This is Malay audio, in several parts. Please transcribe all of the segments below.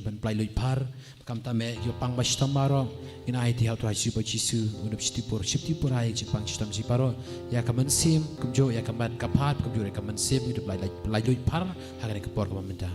ban play lui par kam ta me yo pang bash tamaro in ai ti how to hasu ba jisu unup shiti por ai chi pang stam si paro ya kaman sim kumjo ya kaman kapat kumjo ya kaman sim unup play lui par hagane ke por kamenta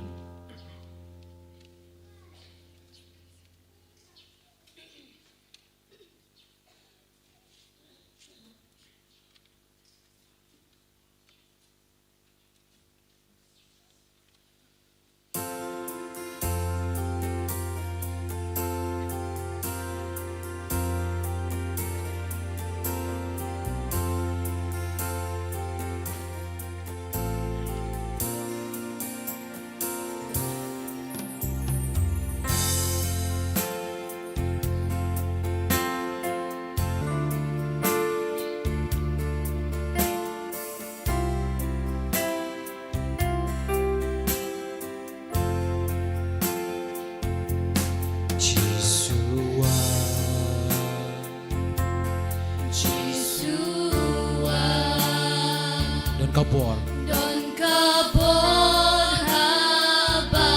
kapor Don kapor habamiwa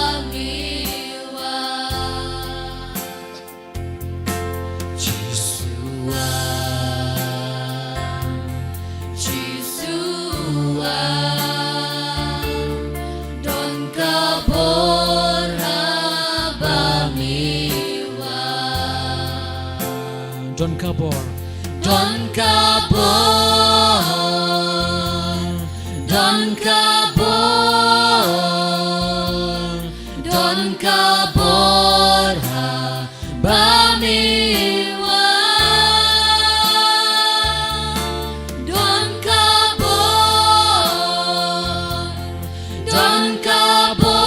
Jisua Don kapor habamiwa Don kapor Don kapor Don kabor habamiwa Don kabor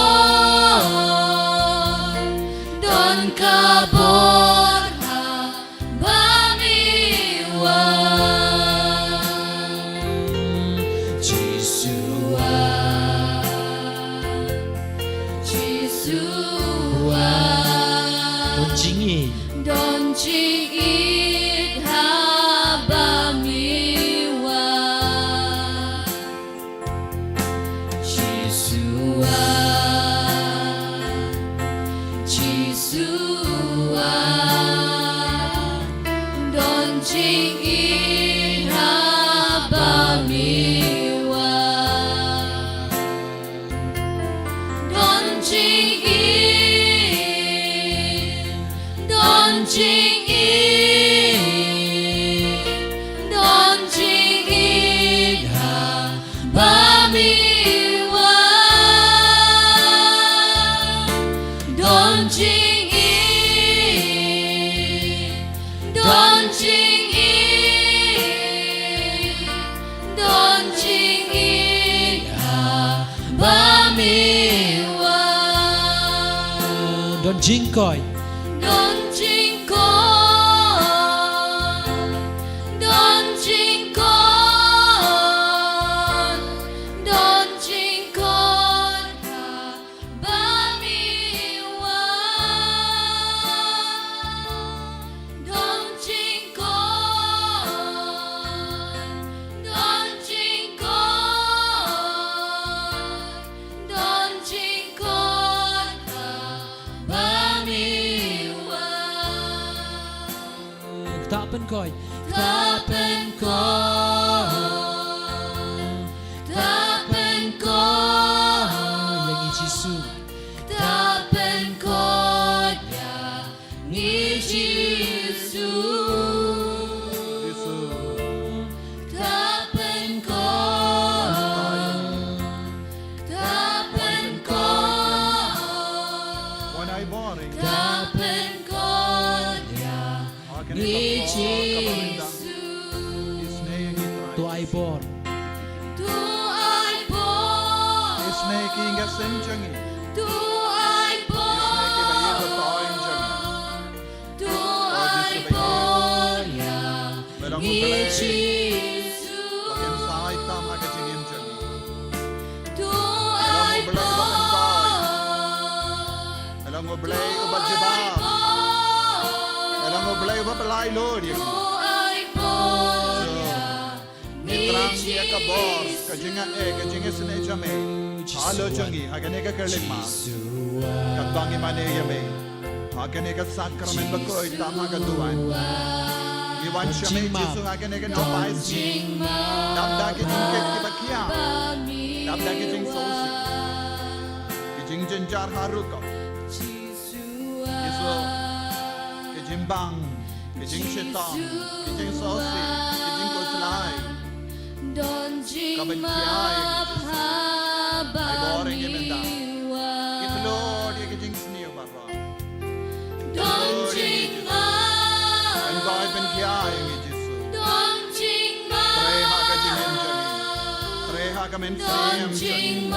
habamiwa Don jingit habamiwa Jisua Don jingit habamiwa Don jingit habamiwa Don jingit habamiwa Don jingkoi tapen koi yang Jisu tapen koi yang Jisu tapen koi tapen koi yang Jisu tu ai born Alojangi haganega kerlima. Kadbangi mane yame. Haganega sakramen bakoi tama gaduan. Iwan shame Jesu haganega no paisi. Dabda ke jingke kibakia. Dabda ke jing sosi. Ke jing jenjar haruko. Jesu ke jimbang. Ke jing shetang. Ke jing sosi. Ke jing koslai. Kaban kiai. Ay boring imenda. Itlo dia ke jing sniu barra. And God ben kiai ngi Jesu. Treha ka jing enjani. Treha ka men siem jani.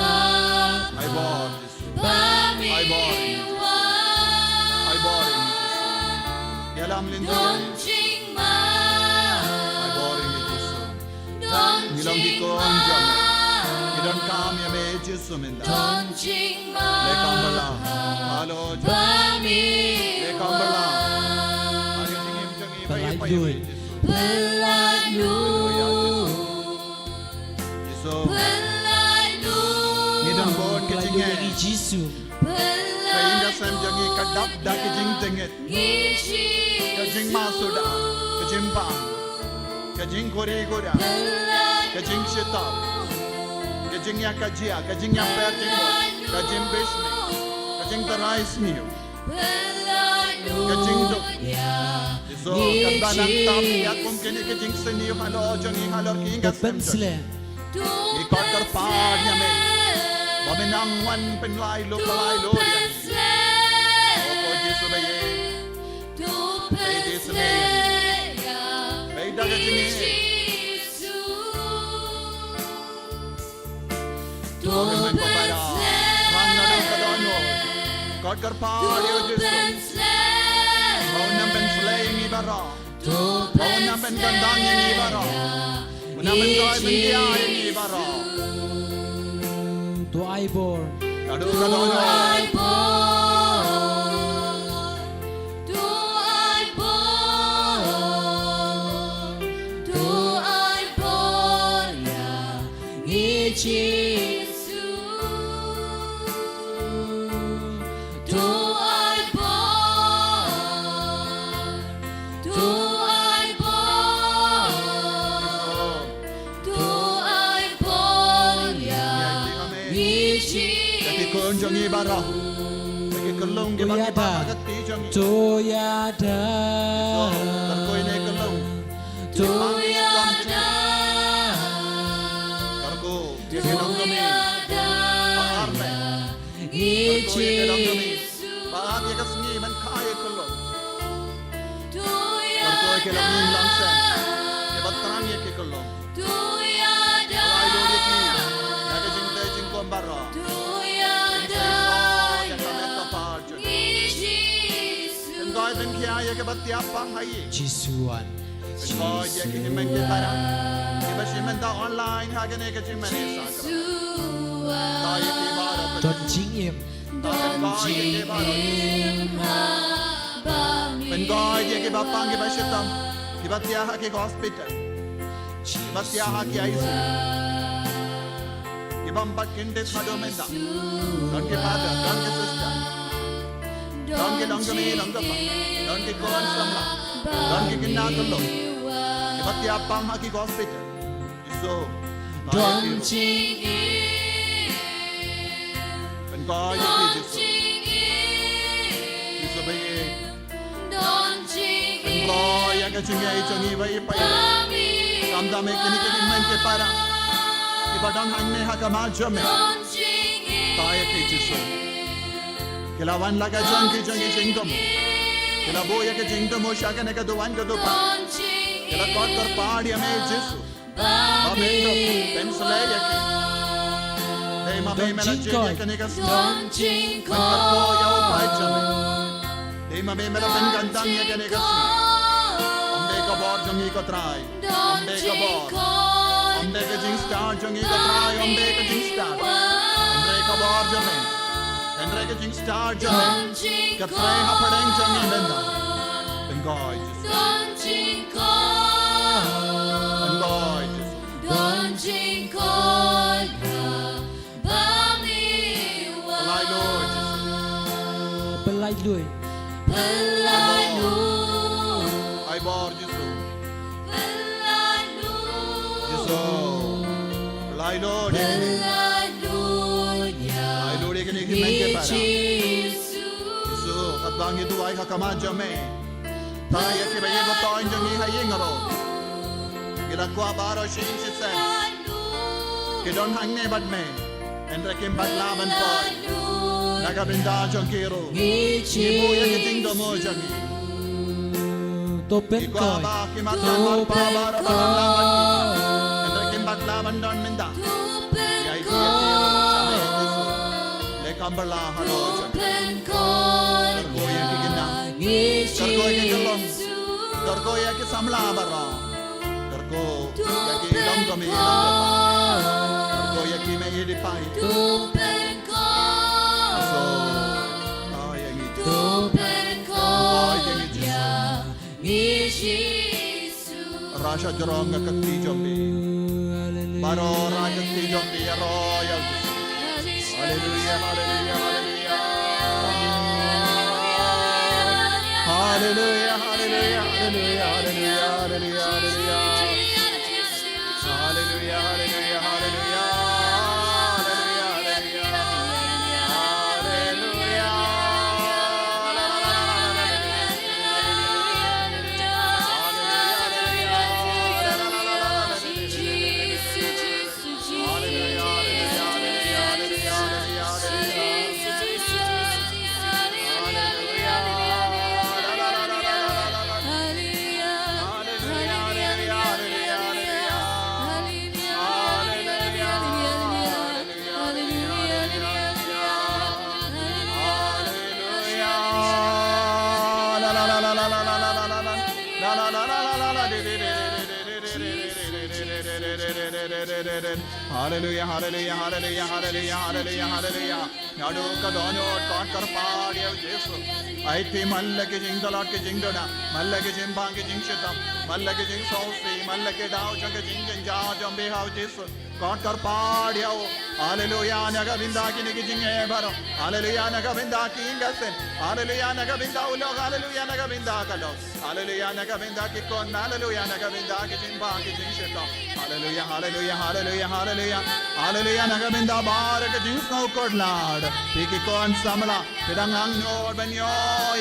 Ay bor Jesu. Ay boring. Ay boring Jesu. Yalam lindo. Ay boring Jesu. Nilang dikon jami. Nilang kam yame Jesu menda. Lekam bala. Halo jami. Lekam bala. Ay jingim jangi bayi payi Jesu. Jesu. Nilang bon ke jingin. Jesu. Kainda sam jangi kadap da ke jing tenget. Ke jing masuda. Ke jing bang. Ke jing kore gora. Ke jing shita. Ke jing ya kajia. Ke jing ya per jing bo. Ke jing bishmi. Ke jing tarais niyo. Ke jing do. So kandanang tapi akum kini ke jing seniyo halo jangi halor kinga sam jangi. Ikot karpad niya me. Waminangwan penlay lo palay lo yan. Opo Jesu baye. Baye Jesu baye. Baye daga jini. Tuhan menkopada. Rang nadang kadono. Ikot karpad yo Jesu. Kau nampen slaying ibara. Kau nampen gandang yang ibara. Nampen goy bendia yang ibara. To I bore. Aduh kadono. Jangi bara, lagi kelong ke bagi bagat ti jangi. Toyada. Terkoi ne kelong. Toyada. Terko dia kelong kami. Pakar me. Terkoi kelong kami. Pakar dia kesni man kaya kelong. Terkoi kelong ni langsung. Dia baterang ye ke kelong. Awai lo dia ki. Naga jingte jingkom bara. God ben kiaya ke batiapa hai. Jesuan. God ya ke men ke para. Ke basimen da online ha ke ne ke chimane sakra. Da ya ke bara. Don jingim. Ben God ya ke bara. Ben God ya ke bapang ke basitam. Ke batia ha ke hospital. Ke batia ha ke ICU. Ke bambat kinde khado menda. Don ke father, don ke sister. Don't get on me, don't get going somewhere. Don't get kinagalo. Iba't yapang haki hospital. So, Don't ben kaya Jesu. Jesu bayi. Ben kaya ka chingay changi bayi payi. Kamda me kini men ke para. Ibadang hangne hakama jame. Kaya ke Jesu. Kilawan laga jangi jingdom. Kila boya ke jingdom osha ke neka duwan ke dupa. Kila kot kar paadi ame Jesu. Amendo pensalaya ke. Dei ma be mela jenge ke neka sno. Kar boya upai jame. Dei ma be mela pengandang ya ke neka sno. Amde ka bor jangi ko try. Amde ka bor. Amde ke jing star jangi ko try. Amde ke jing star. Amde ka bor jame. Andre ke jing star jame. Ke try ha padeng jangi benda. Bengoy Jesu. Bengoy Jesu. Don't lui Ai bor Giêsu Giêsu Lai lo de Lai lo de ke ni men ke para Giêsu kat bang itu ai hakama jame ta ya ke baye ko toin jang hi hayi ngaro kila kwa baro shin chitsen ke don hang ne bad meendre kim bad laban toy nagabinda jang kiro ni mo ya ke ting do mo jang topen Ikwa koy ba kimatan mar pa bara laban entre kim bad laban don minda ya itu ya chame Giêsu le kambala halo jang Kargo ya ke ginda Kargo ya ke long Kargo ya ke samla bara Kargo ya ke long kami Kargo ya ke me yedi pai So ay yang itu Rasha jorong ka kakti jombi Baro raja kakti jombi ya royal Hallelujah hallelujah hallelujah Hallelujah, hallelujah, hallelujah, hallelujah, hallelujah, hallelujah, hallelujah, hallelujah, hallelujah, Hallelujah, hallelujah, hallelujah, hallelujah, hallelujah, hallelujah. Nadu kadono kankar paadiya Jesu. Aithi mallake jing dalake jing dona, mallake jing bange jing shitam, mallake jing sofi, mallake dao jang jing ja jambe hao Jesu. Kankar paadiya. Hallelujah, naga binda ki nigi jing e baro. Hallelujah, naga binda ki ingasen. Hallelujah, naga binda ulo. Hallelujah, naga binda kalo. Hallelujah, naga binda ki kon. Hallelujah, naga binda ki jing bange jing shitam. Hallelujah, hallelujah, hallelujah, hallelujah, hallelujah. Nagaminda barak jing snow kodlad. Piki kon samla. Pidang ang nod banyo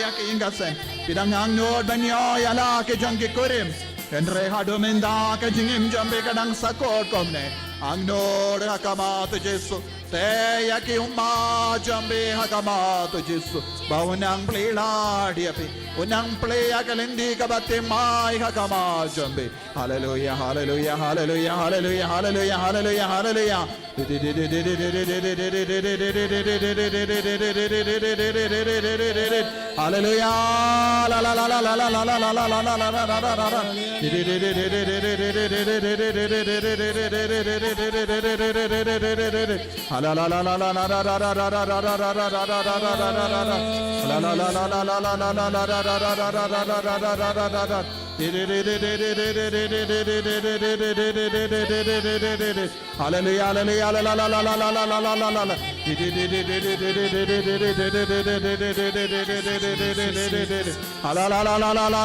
ya ki ingasen. Pidang ang nod banyo ya la ki jang ki kurim.Endre haduminda ki jingim jambe kadang sakot komne. Ang nod hakamat Jesu. Te ya ki umma jambe hakamat Jesu. Baunang plila diapi. Unang playa kalindi kabate mai hakamat jambe. Hallelujah, hallelujah, hallelujah, hallelujah, hallelujah, hallelujah, hallelujah. Hallelujah. La la la la la la la la la la la la la la la la. La la la la la la la la la la la la la la Hallelujah, hallelujah, la la la la la la la la la la la. La la la la la la la la la la la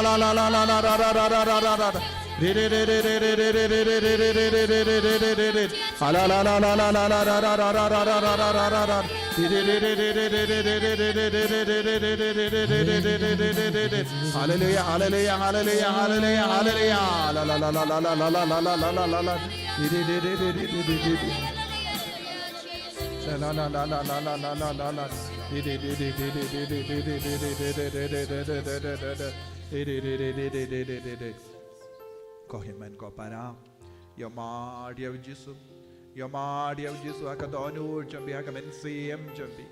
la la. Hallelujah, hallelujah, hallelujah, hallelujah, hallelujah. La la la la la la la la la la la la la. La la la la la la la la la la. Corrimento copará, Yomaria o disso, Yomaria o disso, a cada ano, Jambi, a Camenciam, Jambi,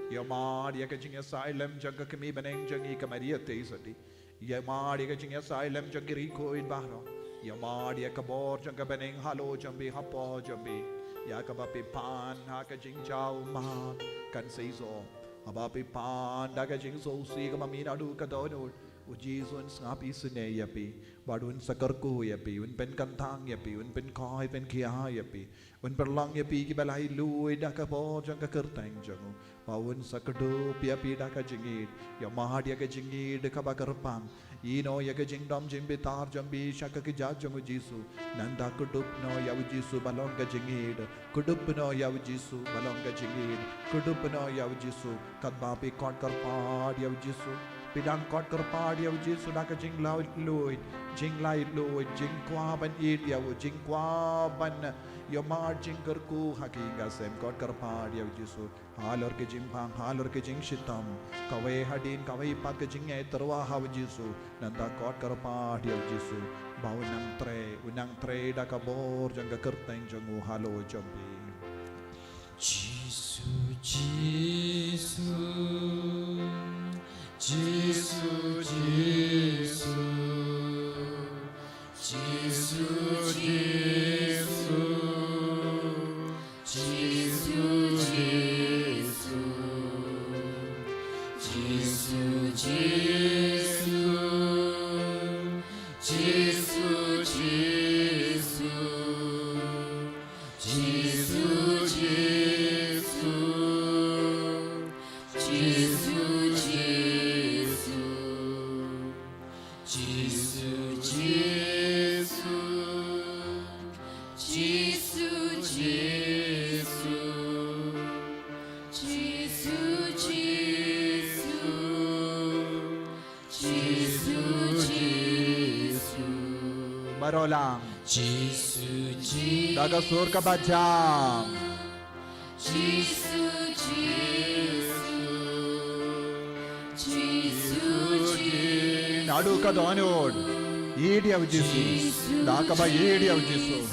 Yomaria que tinha Silem, Janga que me bem, Jangi, Camaria Teisati, Yomaria que tinha Silem, Jangrico e Barro, Yomaria Cabor, Janga Beneng, Halo, Jambi, Hapo, Jambi, Yakabapi Pan, Haka Jingjao, Ma, Canseizo, Abapi Pan, Daga Jingso, Sigamamina, Duca Donor. อุจีส่วนสาปีสุเนยปีบาดุนสกรกูยปีอุนเป็นกันทางยปีอุนเป็นคอยเป็นขี้หายปีอุนเป็นลังยปีกิบลายลุยดักกบจังกะเกิดแต่งจังบาอุนสกดูปีปีดักกะจิงีดยามาหาดยกะจิงีดขบกระปังอีโนยกะจิงดอมจิงบิตาร์จังบีชักกะจัดจังอุจีสุนันดากุดุบโนยาอุจีสุบาลองกะจิงีดกุดุบโนยาอุจีสุบาลองกะจิงีดกุดุบโนยาอุจีสุกัดบาปีกอดกระปาดยาอุจีสุPidang kot kerpadi au Yesus nak jing laut luit jing laut luit jing kwa ban it ya jing kwa ban yo mar jing kerku hakinga sem kot kerpadi au Yesus halor ke jing phang halor ke jing shitam kawai hadin kawai pat ke jing ai terwa ha Yesus nanda kot kerpadi au Yesus bau unang tre da kabor jang ka kerteng jangu halo jambi Jesus Jesus Jesus Jesus Jesus Jesus Jesus Barolang Jesus daga sur ka bajam nadu ka donod yedi av Jesus daga ba yedi av Jesus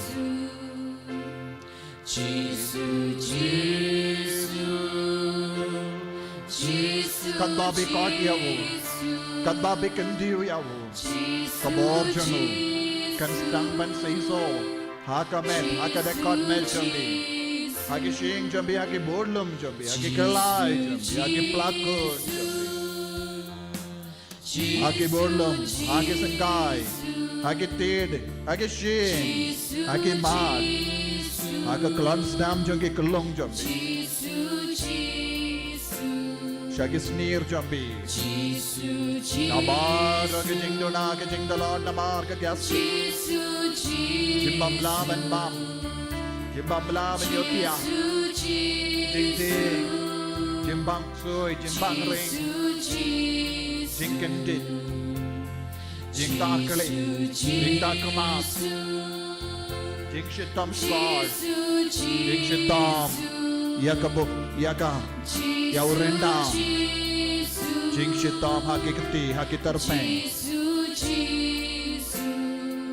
kan babi kot yawo kan babi kendiu yawo kabor janu kan stang ban seiso haka met haka dekot mel jambi haki shing jambi haki bodlum jambi haki kalai jambi haki plakon jambi haki bodlum haki sangkai haki tid haki shing haki mat haka klon stam jambi kelong jambi shaki sneer jambi nabar haki jing dona haki jing dalon nabar ka gas Jimbam laban bam Jimbam laban yotia Ding ding Jimbang suy Jimbang ring Jing kendit Jing takali Jing takamas Jing shitam squad Jing shitam Yakabuk Yaka Yaurenda Jing shitam hakikati hakitarpeng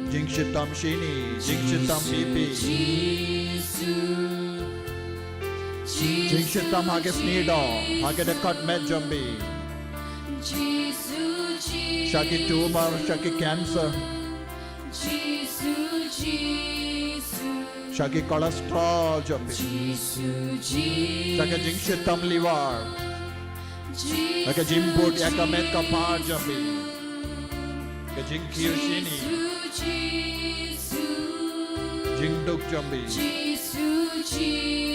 Jing shitam shini, jing shitam pipi, jing shitam hagis nido, hagis dekat med jambi, shaki tumor, shaki cancer, shaki cholesterol jambi, shaki jing shitam liver, shaki jimbut yakamet kapar jambi, shaki jing kiyushini. Jingduk jambi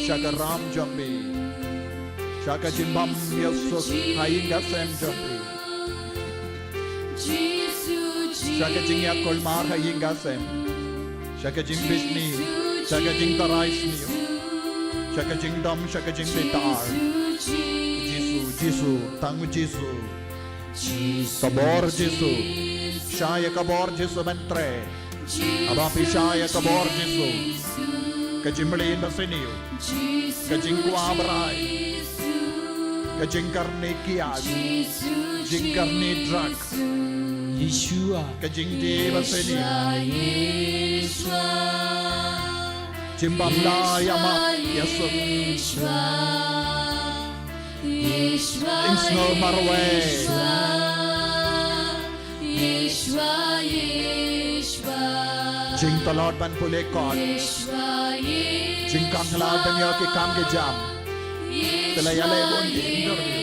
Shaka ram jambi Shaka jimbam yasuk hainga sem jambi Shaka jingya kolmar hainga sem Shaka jing bishni Shaka jing tarais niyo Shaka jingdam Shaka jing bitar Jisu tangu Jisu Kabor Jisu Shaya kabor Jisu mentre Aba pishaya kabor Jisu Kajimbali nasiniyo Kajingku abrai Kajingkarni kiyas Jingkarni drug Yeshua Kajingdi basiniyo Jimbamla yama yasuk Ingsno marwe Jing talot ban pule kon Jing kang halal ban yo ki kam ke jam Telayale bon di interview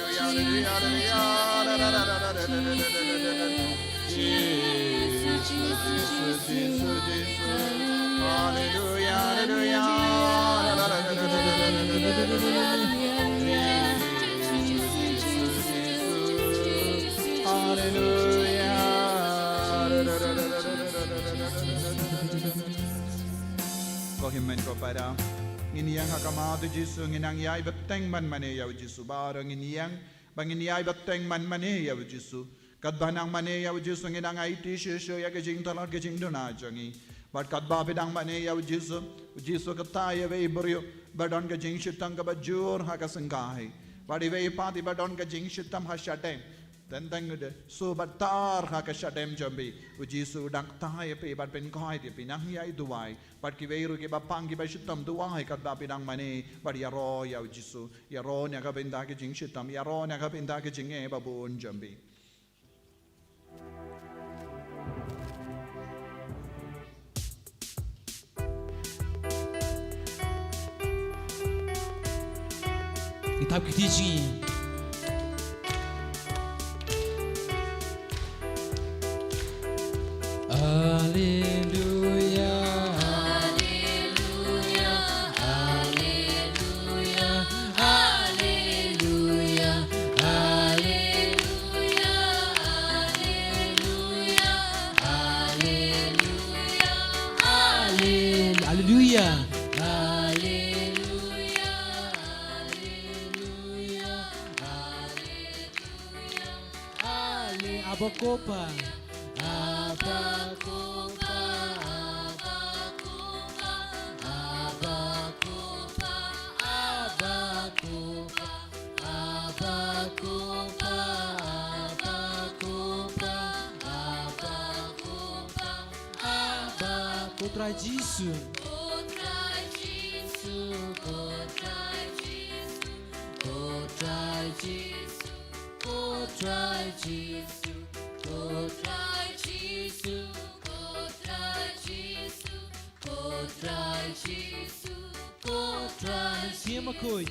Himen ko para nginiyang hakamado Jesu nginang yai beteng man mane yaw Jesu barang nginiyang bangin yai beteng man mane yaw Jesu kadbanang mane yaw Jesu nginang ai ti shu ya gajing talar gajing dona jangi but kadba bidang mane yaw Jesu kataya ve ibrio badon gajing shitang ka bajur hakasangkai but ve pati badon gajing shitam hashatem tentang udah so batar hakashatem jambi Jesu dang taya pe bad pen kai di pinang yai duai but kiweiru ke bapang ki bashitam duai kat ba pinang mane but yaro ya Jesu yaro nya ka benda ke jing shitam yaro nya ka benda ke jing e babun jambi Kitab Kitiji Hallelujah Hallelujah, hallelujah, hallelujah, hallelujah, hallelujah, hallelujah, Hallelujah Abakopa Contra disso Cima coi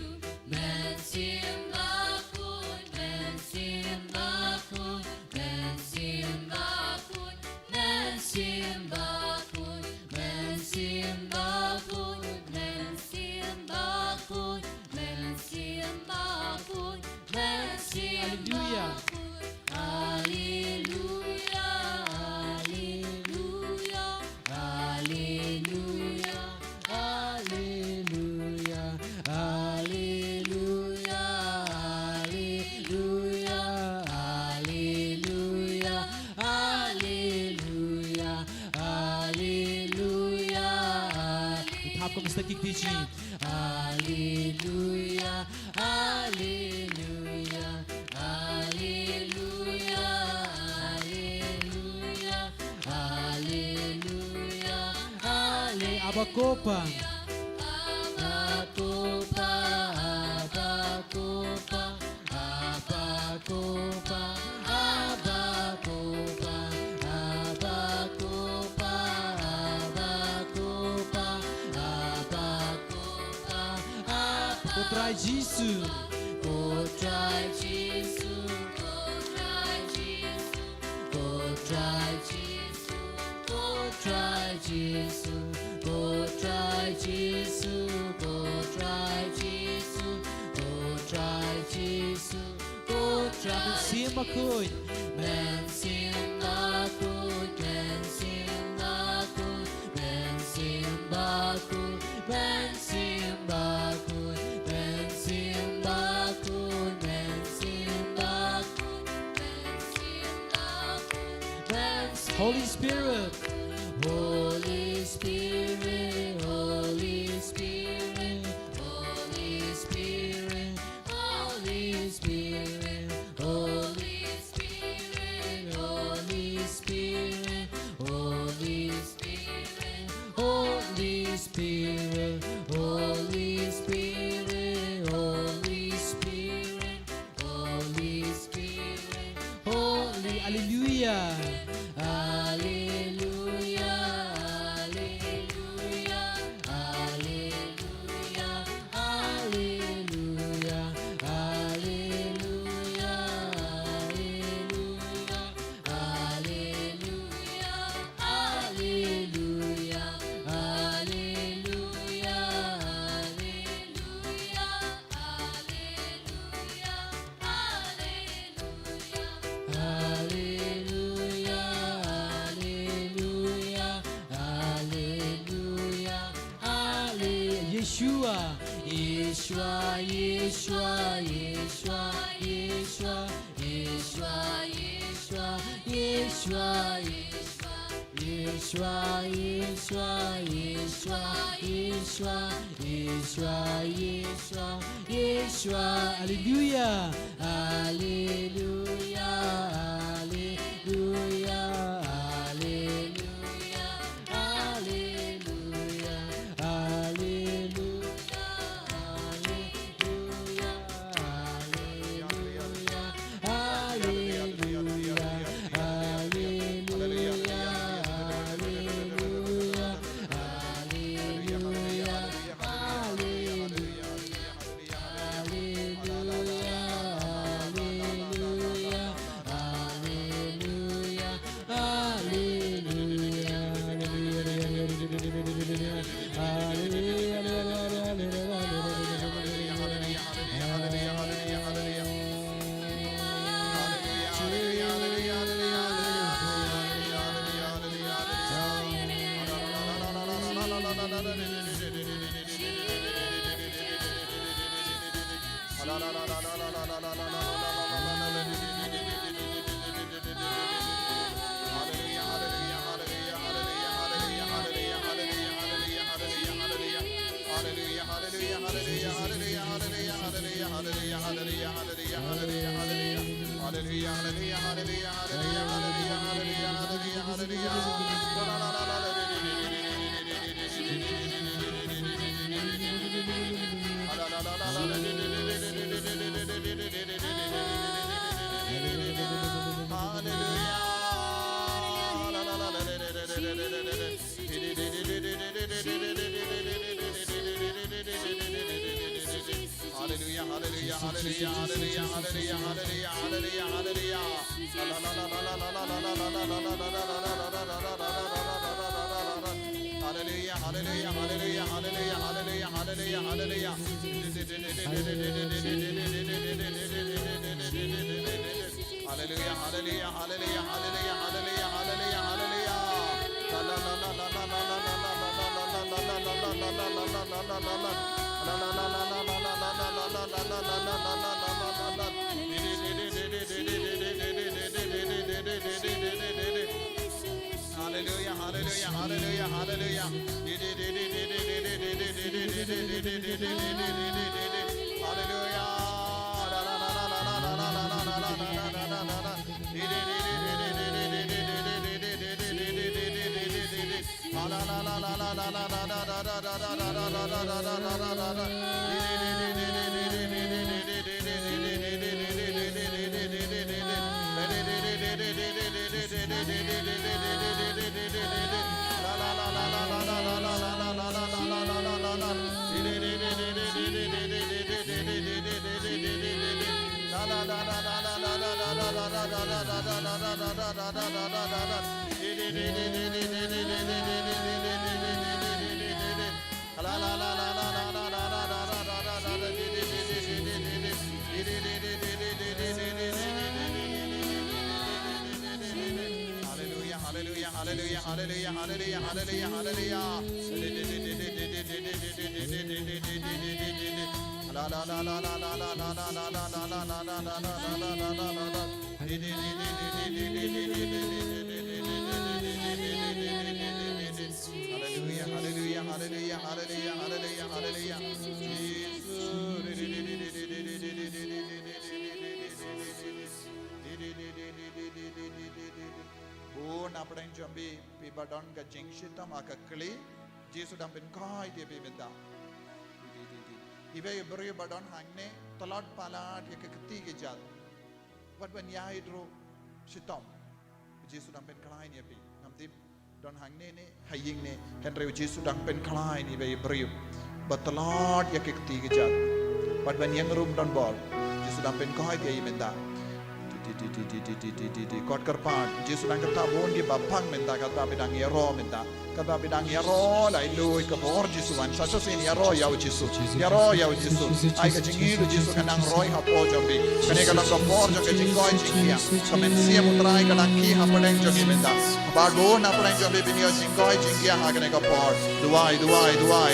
Mr. Kikdici Hallelujah Hallelujah Hallelujah Hallelujah Hallelujah Abakopa Abakopa Abakopa Abakopa Abakopa Abakopa Contra disso Contra disso Contra disso Contra disso Contra disso Contra disso Contra disso Contra disso Contra cima coi Men cima coi Men cima coi Men cima coi Men cima coi Holy Spirit, Holy Spirit, Holy Spirit, Holy Spirit, Holy Spirit, Holy Spirit, Holy Spirit, Holy Spirit, Holy Spirit, Holy Spirit, Holy Spirit, Holy Spirit, Holy, Hallelujah. Hallelujah, hallelujah. Yeshua, Yeshua, Yeshua, Yeshua, Yeshua, Yeshua, Yeshua, Yeshua, Yeshua, Yeshua, Yeshua, Yeshua, Hallelujah, Hallelujah, Hallelujah, Hallelujah, Hallelujah, Don hangne ne haying ne Henry Jesu dang pen klai ni be brio but the Lord yakik ti gejat but when yang room don ball Jesu dang pen kai ge imenda God kerpan Yesus dan kata bon ki bapang minta kata bidang yero minta kata bidang yero lai lui ke bor Yesus wan sa sin yero ya Yesus ai ke jingi lu Yesus kanang roi ha po jambi kane kala ka bor jo ke jingoi jingia kamen sia mutrai kanang ki ha padeng jo ki minta ba go na padeng jo be binio jingoi jingia ha kane ka bor duai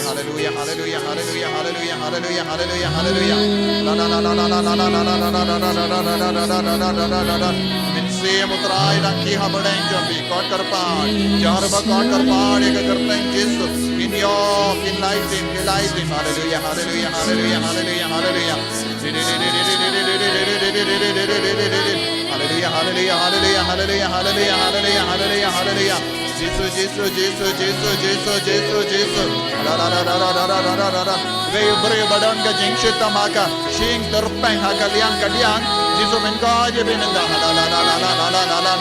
hallelujah la la la la la la la la la min se mutrai dan ki ha padeng jo be God kerpan jar ba God kerpan ek करते Jesus in your in life hallelujah hallelujah Jesus la la la la ve bre badon ka jingshita maka shing terpeng hakalian kadian Jesus menka je benenda la la la la la la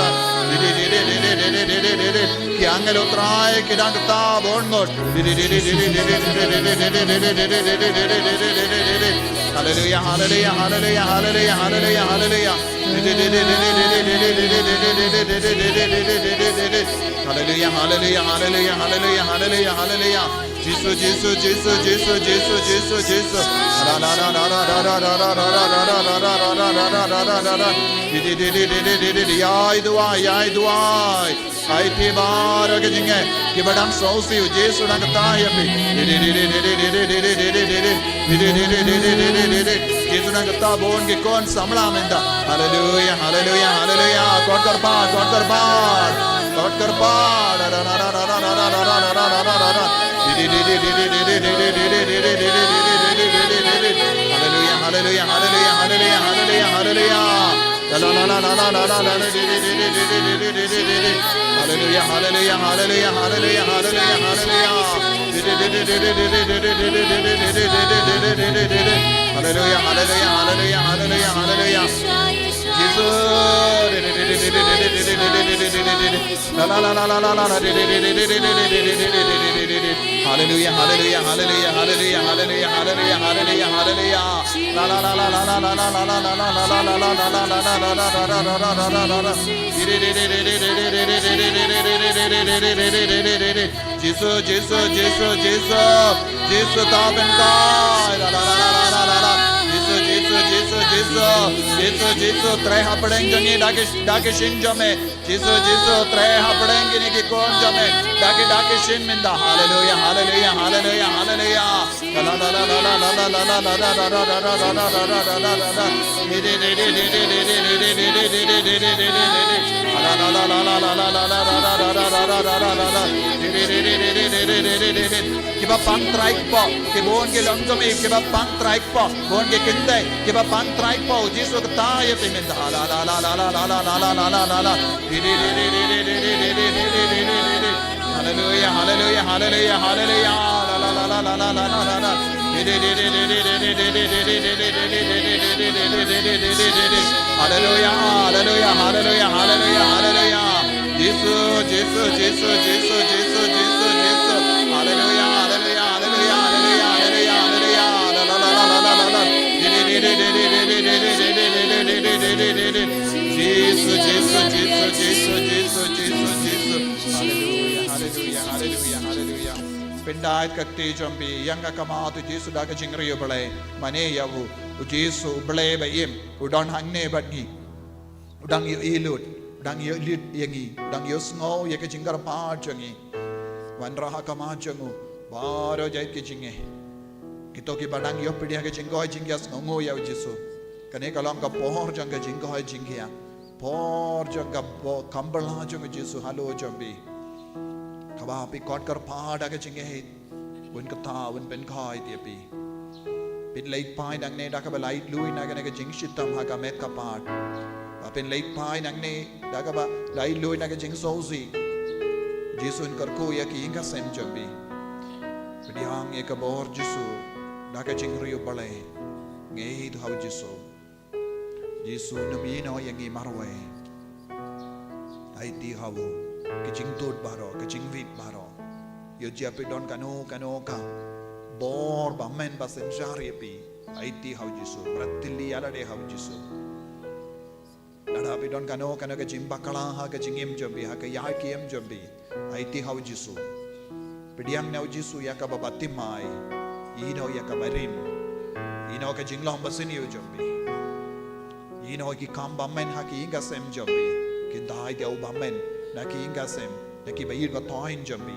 la ki angelo trae ki dang ta borngot hallelujah hallelujah hallelujah hallelujah hallelujah hallelujah hallelujah hallelujah hallelujah hallelujah hallelujah hallelujah Jesus la la la la la la la la ya duai ai pi bar ke jinge ki badam sausi Jesus dang ta ya pi Jesus dang ta bon ke kon samla menda hallelujah hallelujah hallelujah God karpan hallelujah hallelujah hallelujah hallelujah hallelujah la la la la la la la la hallelujah hallelujah hallelujah hallelujah hallelujah hallelujah hallelujah hallelujah Jesus la la la la la la hallelujah hallelujah hallelujah hallelujah hallelujah hallelujah hallelujah hallelujah la la la la la la la la la la la Jesus tabenka la la la la la la Jesus tre hapdeng jangi dake shin jame Jesus tre hapdeng ni ki kon jame dake shin minda hallelujah hallelujah hallelujah hallelujah la la la la la la la la la kiba pang traik po kibon ke langkami kiba pang traik po bon ke kinde kiba pang traik po Jesus ta ya timin la la la la la la la la la la la hallelujah hallelujah hallelujah hallelujah la la la la la la la la hallelujah hallelujah hallelujah hallelujah hallelujah Jesus hallelujah hallelujah hallelujah hallelujah hallelujah la la la la la la Jesus hallelujah hallelujah hallelujah Pindait kakti jambi yanga kamatu Jesus daga jingriyo bale mane yavu Jesus bale bayim udon hangne badgi udang yo ilut udang yo lit yangi udang yo snow yake jingar pa jangi wanraha kama jangu baro jait ke jinge kito ki badang yo pidia ke jingo jingias ngo yav Jesus kane kalam ka pohor janga jingo jingia por janga kambala janga Jesus halo jambi kaba pi kot kar pada ke jinge bun kata bun pen khai ti pi pin leit pai dang ne da ka balai lui na ke jing shitam ha ka met ka pat pen leit pai dang ne da ka ba lai lui na ke jing sozi Jesus in kar ko ya ki inga sem jambi pediang ye ka bor Jesus da ka jing riyo bale ngei du hau Jesus nami no yang i marwe ai ti hau kicing tot baro kicing vit baro yo jape don kano ka bor ba men ba senjari pi Aiti hau Jisu. Bratili alade hau Jisu. Nada bidon kano kano ke jimbakala ha ke jingim jombi ha ke yakiem jombi. Aiti hau Jisu. Pediang nau Jisu ya ka babatimai. Ino ya ka marim. Ino ka jinglong basiniu jombi. Ino ki kambamen ha ki ingasem jombi. Ki dai dia ubamen na ki ingasem na ki bayir ba toin jombi.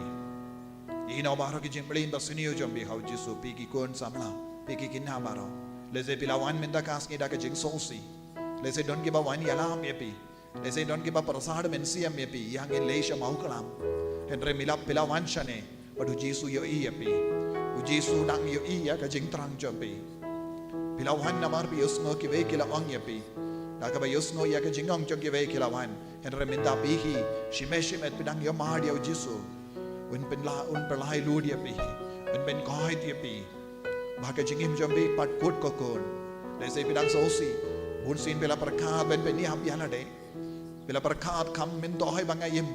Ino baro ki jimblin basiniu jombi hau Jisu pigi kon samla. Pigi kinna baro. Leze pilawan minda kasni da ka jing sosi. Leze don giba wan yalam yepi. Leze don giba persahad mensiam yepi. Yang in leisha Mawkhlam. Henry milap pilawan shane. Padu Jisu yo i yepi. Jisu dang yo i ya ka jing trang jombi. Pilawan namar pi yusno ki ve kilawang yepi. Naka ba yusno ya ka jingong jong ki ve kilawan. Henry minda pihi. Shimeshimet pidang yo mahad yo Jisu. Un perlai lud yepi. Un pen kahit yepi. Baka jingim jombi pat kut kokon. Leze pidang sosi. Bunsin bila perkat ben ni hampiana de. Bila perkat kam min dohai bangayim.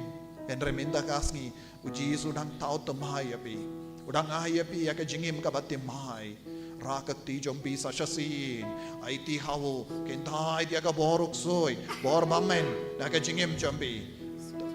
Henry minda kasni. Jisu dang tau temai yepi. Udang ahayapi ya ka jingim ka batimai. Rakati jombi sa shasin. Aiti hawo. Kintai dia ka borok soy. Bor bamen. Na ka jingim jombi.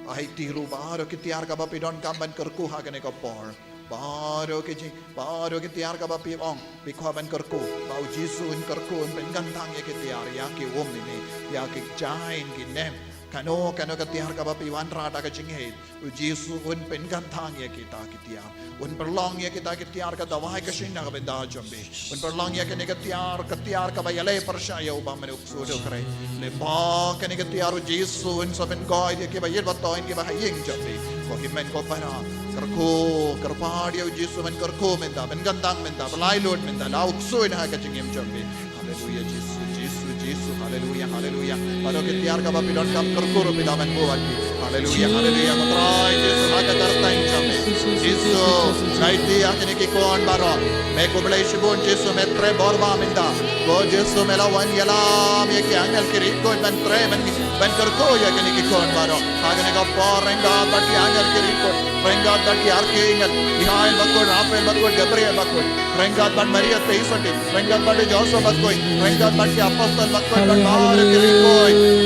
Aiti rubaro kitiar ka bapidon kamban kerku ha ka ne ka por. Baro ke tiar ka bapi ong. Bikwaban kerku. Bau Jisu in kerku. Ben gantang ya kitiar. Ya ki wom ini. Ya ki jain ki nem. Kano ka tiar ka bapi wan rata ka jinghe. Jisu un pen gantang ya kita kitiar. Un perlong ya kita kitiar ka dawai ka shinna ka benda jombi. Un perlong ya ka tiar ka bayale persyaya ubang menuk sudo kare. Le ba ka tiar Jisu un saben goy ya ki bayir batoin ki bahaying jombi. Ko himen ko para kerku kerpadi ya Jisu men kerku menda ben gantang menda belai lud menda lauk suin ha ka jingim jombi. Haleluya Jisu haleluya haleluya. Pada ketiar ka bapi don kam kerkur pidamen buat. Haleluya haleluya matrai Jisu ha ka kartain jombi. Jisu naiti akini ki kon baro. Me ko belai shibun Jisu me tre borba minda. Ko Jisu me lawan yalam ye ki angel kiri ko ben tre ben kerku ya kini ki kon baro. Agani ka porenga bati angel kiri ko. Rengat bati archangel. Mihail bakod Rafael bakod Gabriel bakod. Rengat bat Maria Teisati. Rengat bati Joseph bakod. Rengat bati apostol bakod ban bar kiri ko.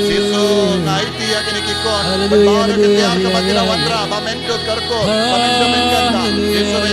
Jisu naiti akini ki kon. Ban bar ke tiar ka bati lawandra bamendo kerko. Bamendo menganda. Jisu me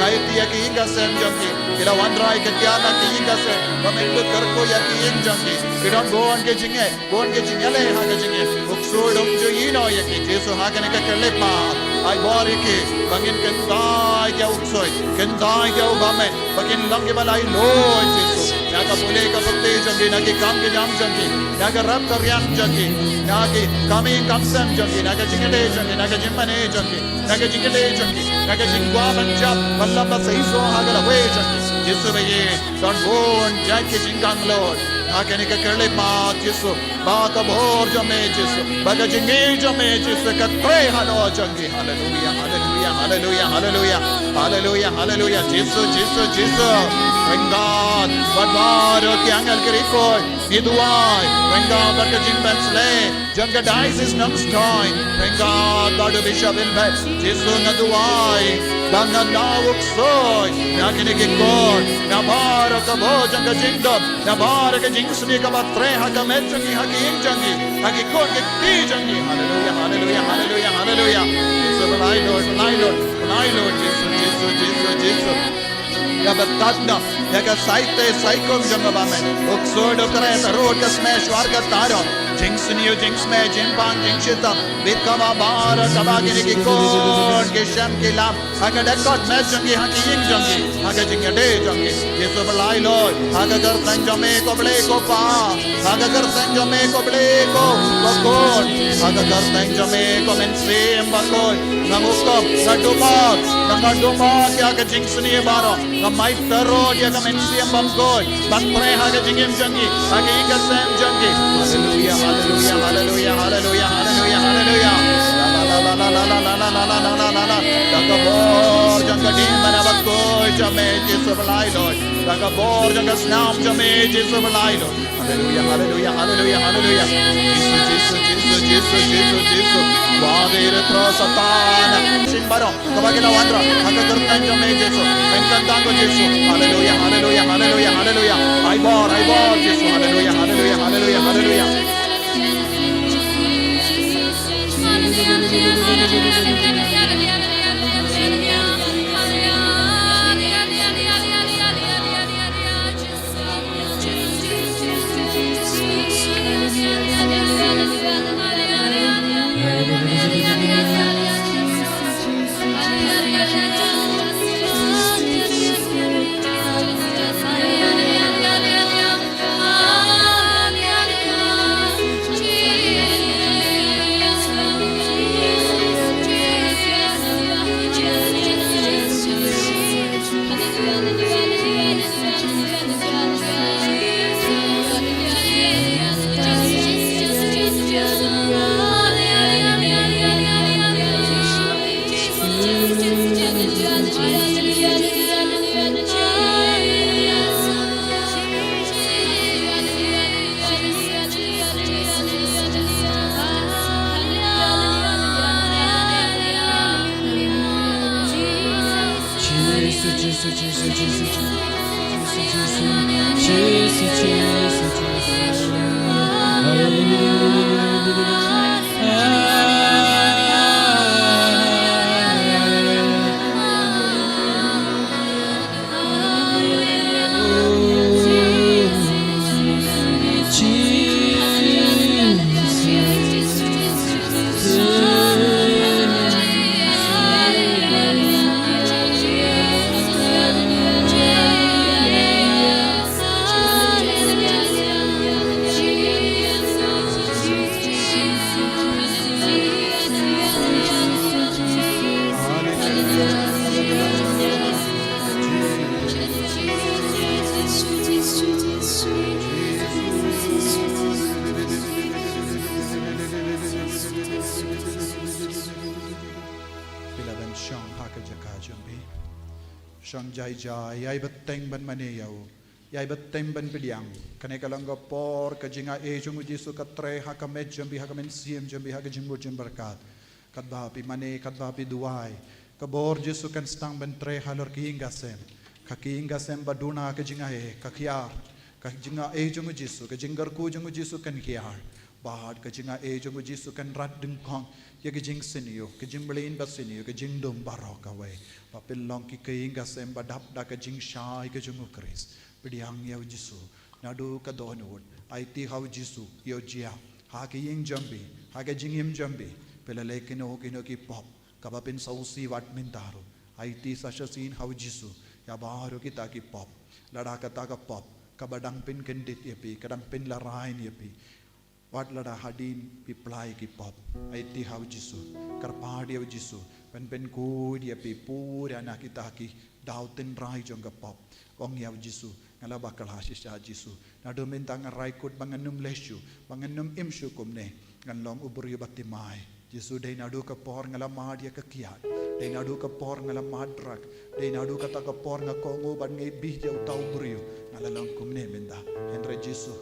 naiti aki inga sem jombi. Kila wandra ke tiar na ki inga sem. Bamendo kerko ya ki ing jombi. Kidon goan ke jingale ha ke jinge. Uksudum jo ino ya ki Jisu ha ke kelepa. Ay bori ki bangin kendai ya uksoi. Kendai ya ubame. Bangin lang ke balai loy Jisu. Naga pulih ka sakti jombi nagi kam ke jam jombi. Naga rap karyam jombi. Nagi kami kamsam jombi. Naga jingale jombi. Naga jimmane jombi. Naga jingale jombi. Naga jingwa banjab. Ballamba sahiso hagala we jombi. Jisu baye don bon jai ke jinggang lord. Hakene ka kerle ma Jisu. Ba ka bor jome Jisu. Baga jingi jome Jisu ka tre halo jangi. Hallelujah hallelujah hallelujah hallelujah hallelujah hallelujah Jisu Jisu Jisu. Thank God. Badwaro ki angel kirikoy. Iduay. Thank God that the jingban slay. Janga dies is nung's time. Thank God that the bishop in bed. Jisu ngaduay. Banga nawuk soy. Nakini kikon. Nabara ka bo janga jingdom. Nabara ka jingsni ka batre haka metjangi haki ingjangi. Haki kon ke ti jangi. Hallelujah hallelujah hallelujah hallelujah. Jisu belai Lord Jisu Jisu Jisu Jisu. Ya batadna ya ka saite saikom jangabamen. Uksodo kare tarot ka smash warga taro. Jinxniyo jinxme jimpang jinxitam. Bitkama bara kabagini ki kon ki sham ki lam. Haga dekot me jangi haki ing jangi. Haga jingade jangi. Yesu belai Lord. Haga gar sanjame ko ble ko pa. Haga gar sanjame ko ble ko bakon. Haga gar sanjame ko mensim bakon. Namukom nadumak ya ka jinxniyo baro. Namai tarot ya ka mensim bakon. Bakre haga jingim jangi. Haga inga sem jangi. Hallelujah hallelujah hallelujah hallelujah hallelujah hallelujah. Takabor jangka di mana bakoi jame Yesus belai Lord. Takabor jangka senam jame Yesus belai Lord. Haleluya, haleluya, haleluya, haleluya. Jesus. Wadir prosatana. Simbaro, kabagila wandra. Haka gertan jame Yesus. Enkantang ko Yesus. Haleluya, haleluya, haleluya, haleluya. Aibor Yesus. Haleluya, haleluya, haleluya, haleluya. Yai beteng ban mane yau yai beteng ban pediang kane kalangga por kajinga ejung Yesu katre hakamet jambi hakamen siem jambi hakajimbo jemberkat kadba pi mane kadba pi duai kabor Yesu kan stang ban tre halor kiingasem kakiingasem baduna kajinga he kakiar kajinga ejung Yesu kajingar ku jung Yesu kan kiar bahad kajinga ejung Yesu kan rat dengkong ya kajing seniyo kajing belin baseniyo kajing dom barokawe papilong ki kainga sem badap da kajing shai kajung Kris pediang ya Yesu nadu kadonod IT how Yesu yo jia ha kiying jambi ha kajing him jambi pelale kino ki pop kabapin sausi wat mintaro IT sashasin how Yesu ya baru kita ki pop lada kata ka pop kabadang pin kendit yapi kadang pin larain yapi wat lada hadin piplai ki pop IT how Yesu karpadi how Yesu pen ku dia pi pura na kita ki dautin rai jong ka pop ong ya Yesu ngala bakal hasis ya Yesu nado mentang rai kut banganum leshu banganum imshu kumne nganlong ubur batimai Yesu dai nado ka por ngala madia ka kiat dai nado ka por ngala madrak dai nado ka ta ka por ngakongo ban ngai bih jau tau buriu ngala long kumne menda henre Yesu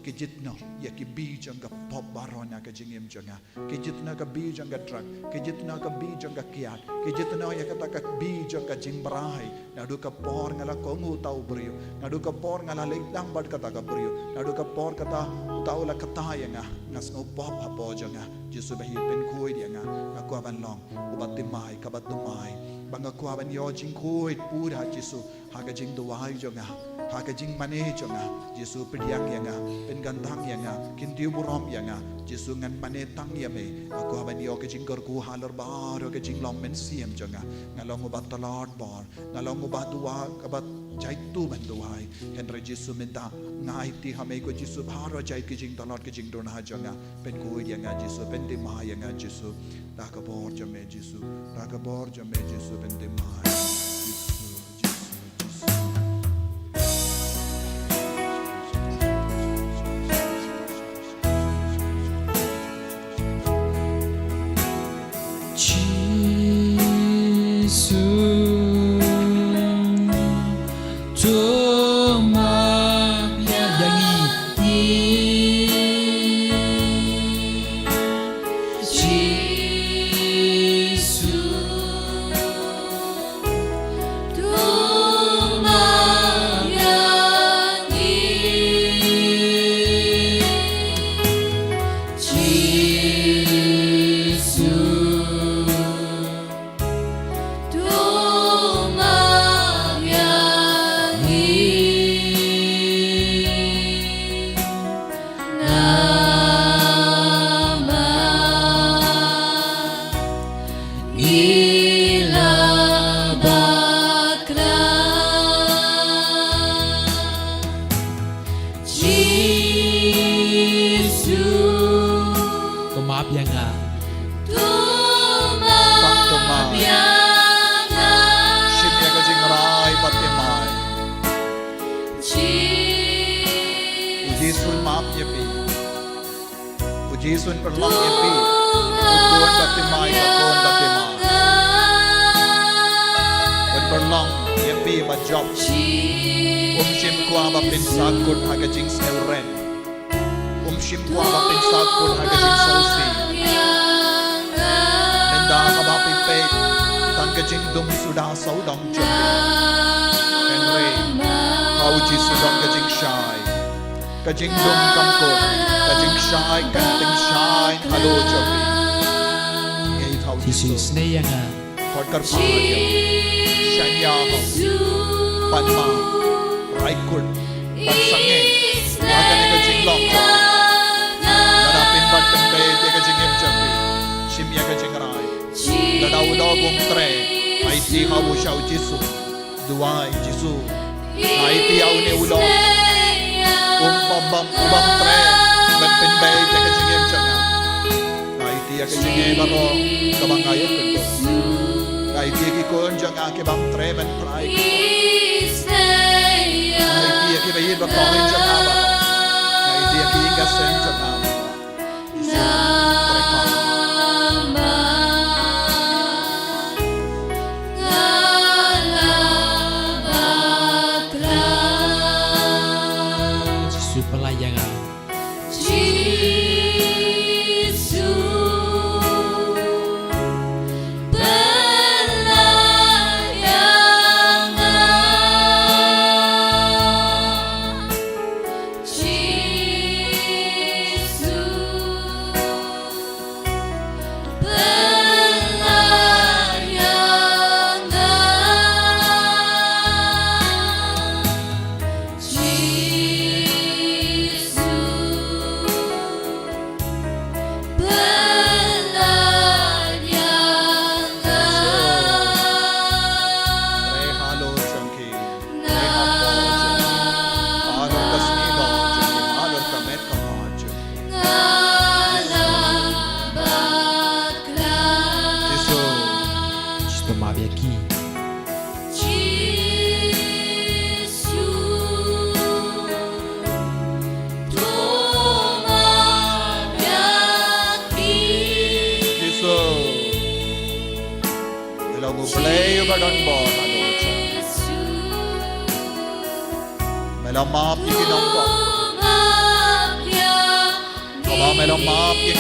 kejitno ya ki bi janga pop barona ka jingim janga kejitna ka bi janga drug kejitna ka bi janga kiat kejitna ya kata ka bi janga jingbrahi nadu ka por ngala kongu tau brio nadu ka por ngala lekdang bad kata ka brio nadu ka por kata tau la kata ya ngas no pop apo janga Yesu bahi pen koi dia aku aban long ubatimai kabatumai banga ku aban yo jing koi pura Yesu haga jing duai janga haga jing mane janga Yesu pediang yang pen gandang yang kintiu burom yang Yesu ngan mane tang ya me aku aban yo ke jing ku halar bar ke jing lom men siem janga ngalong ubat talad bar ngalong ubat dua kabat jaitu banduai henry Yesu minta ngai ti hame ko Yesu bharo jai ke jing talad ke jing dona janga pen ku yang Yesu pen di ma yang Yesu dah ka bor jame Yesu dah ka bor jame Yesu pen di ma maaf yang nga. Shimya ka jing rai patimai. Ujisun maaf yepi. Ujisun perlang yepi. Ukuan patimai kakuan patimai. Wan perlang yepi majop. Shim kwa bapin sakut haga jing selren. Shim kwa bapin sakut haga jing sausi. Nenda ka bapin pe. Tan ka jing dum sudah saudang jopi. Henry, kau jisu dong ka jing shai. Ka jing dum kamkut. Ka jing shai kanting shai halo jopi. Ngay thau jisu. Jesus ne yang nga. Thot kar paadya. Shanya hau. Panma. Raikut. Pansangin. Haga ne ka jing long jopi. Narapin batang pe de ka jing im jopi. Shimya ka jing rai. Ladaw daw bong tre. Ay ti hau shau jisu. Duai jisu. Ay ti au ne ulo. Bam ubang tre. Ben pen pe de ka jing im changa. Ay ti ka jing e baro kabang ayat kundo. Ay ti ki kon janga ke bang tre ben prai. Ay ti ki bayi ba koin janga ba. Ay ti ki ka sen janga. Jesus pelayangan. Melam maaf ni kinampo. Kaba melam maaf ni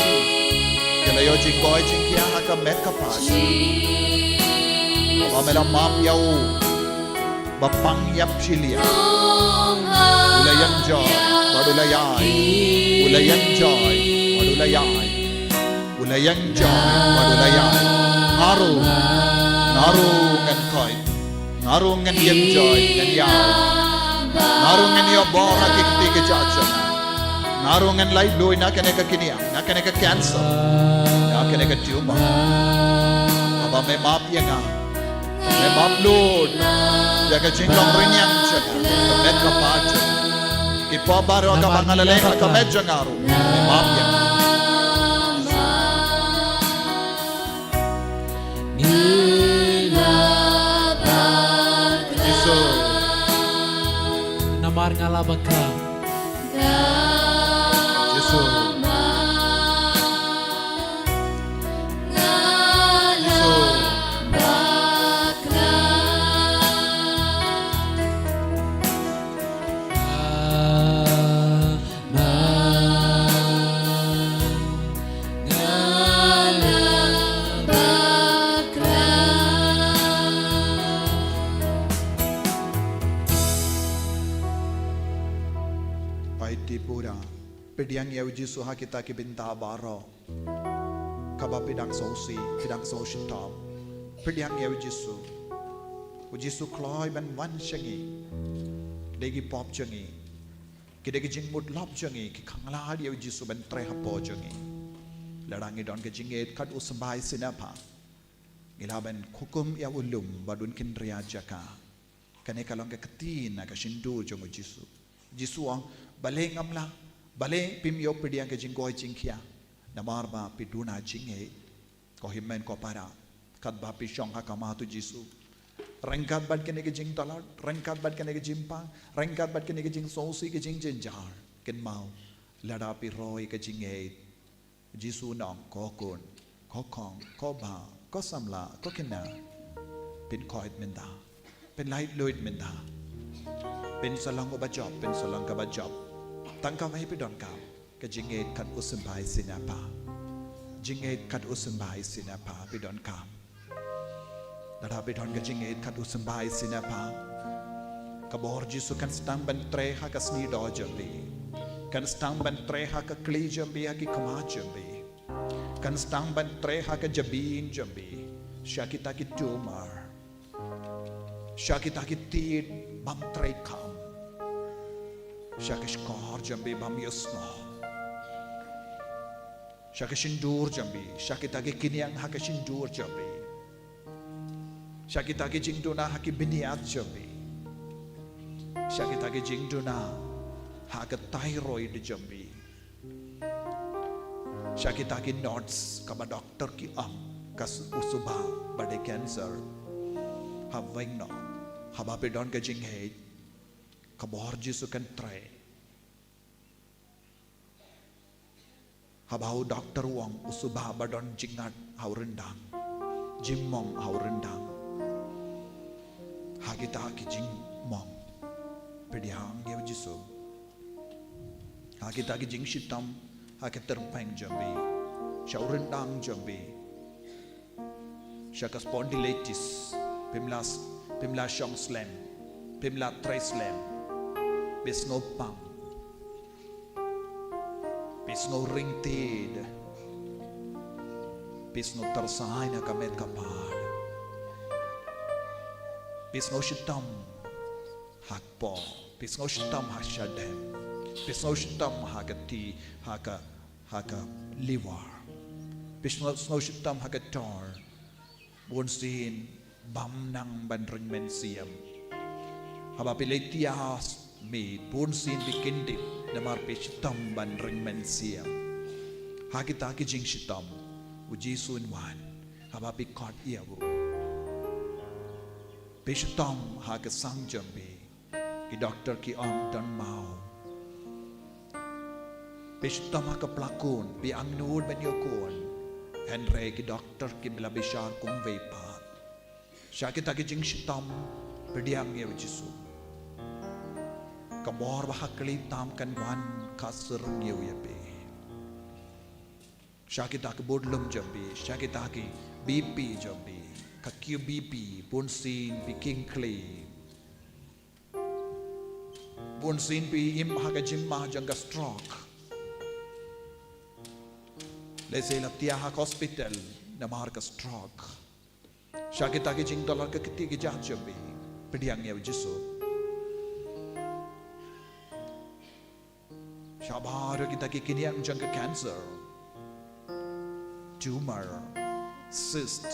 kelayo jinggoy jingkia haka met kapas. Kaba melam maaf yau bapang yap silia. Ulayan joy, wadulayay. Ulayan joy, wadulayay. Ulayan joy, wadulayay. Naru ngan koy. Naru ngan yen joy ngan yay. Narungan yo bora kikti ke jaja. Narungan lai loy na kene ka kinia, na kene ka cancer, na kene ka tumor. Aba me map ya nga. Me map Lord. Ya ka jingkong rinyang jaga. Met ka paja. Ki po baro ka pangalalay ka medyo ngaro. Me map ya nga. Namar ngalabang ka. Jesus. Pediang ya uji suha kita ki binta baro kaba pidang sausi pidang sausi top pediang ya uji su kloy ban wan changi degi pop changi ki degi jingmut lop changi ki khangla dia uji su ban tre hapo changi ladangi don ke jinget kat usbai sinapa ilaban hukum ya ulum badun kin ria jaka kane kalong ke ketina ka shindu jong uji su ang baleng amla Bale pim yo pediang ke jinggoy jingkia namar ba piduna jinge ko himmen ko para kat ba pisong hakama tu Jisu rengkat bat kene ke jing talat rengkat bat kene ke jimpang rengkat bat kene ke jing sosi ke jing jenjar ken mau lada pi roi ke jinge Jisu nong ko kun ko kong ko ba ko samla ko kenaเป็นคอยเป็นดาเป็นไลท์ลุยเป็นดาเป็นสลังอบจอบเป็นสลังกับจอบตั้งคำให้ไปดอนกาวก็จิงเอ็ดขัดอุสบายสินาปาจิงเอ็ดขัดอุสบายสินาปาไปดอนกาวแล้วถ้าไปดอนก็จิงเอ็ดขัดอุสบายสินาปากระบอกจิสุกันสตังบันเตรฮักสนีดอจบีกันสตังบันเตรฮักคลีจบีฮักขมาจบีกันสตังบันเตรฮักจบีนจบีชาคิตาคิตูมาSyakit akitid bam trekam Syakit skor jambi bam yusno Syakit sindur jambi Syakit akit kiniang hak sindur jambi Syakit akit jingduna hak biniat jambi Syakit akit jingduna hak thyroid jambi Syakit akit nods kaba doktor ki kas usubha bade cancer Having no Habapi don ke jing hate kabor Jisu kan try Habau doktor wong usubha badon jingat hau rendang jimmong hau rendang Hagita ki jing mong pediang ye Jisu Hagita ki jing shitam hagit terpeng jambi shau rendang jambi Shaka spondylitis Pimla shong slam Pimla tray slam Bisno pang Bisno ring tid Bisno tarsay na kamet kapal Bisno shitam Hakpo Bisno shitam hashadem Bisno shitam hakati Haka liver Bisno shitam hakator Bunsin bam nang bandring men siam haba piletias me bunsin bikindip namar peshitam bandring men siam hakita ki jing shitam uji sun wan haba pikot iabu peshitam haka sang jambi ki doctor ki don mau peshitam haka plakun bi angnud ben yokon Henry ki doctor ki bilabishar kum vepa Syakit aki jing shitam Pediang ye Jisu Kabor bahakli tam kan wan kasur ye pe Syakit aki bodlum jambi Syakit aki BP jambi Kakyu BP Bunsin pi king clay Bunsin pi im haka jimma jangga stroke Lese la tiaha hospital namar ka stroke Syakit aki jing dolar ke ketiga jahat jambi Pediang ye Jisu Syabar kita ki kiniang jangka cancer Tumor Cyst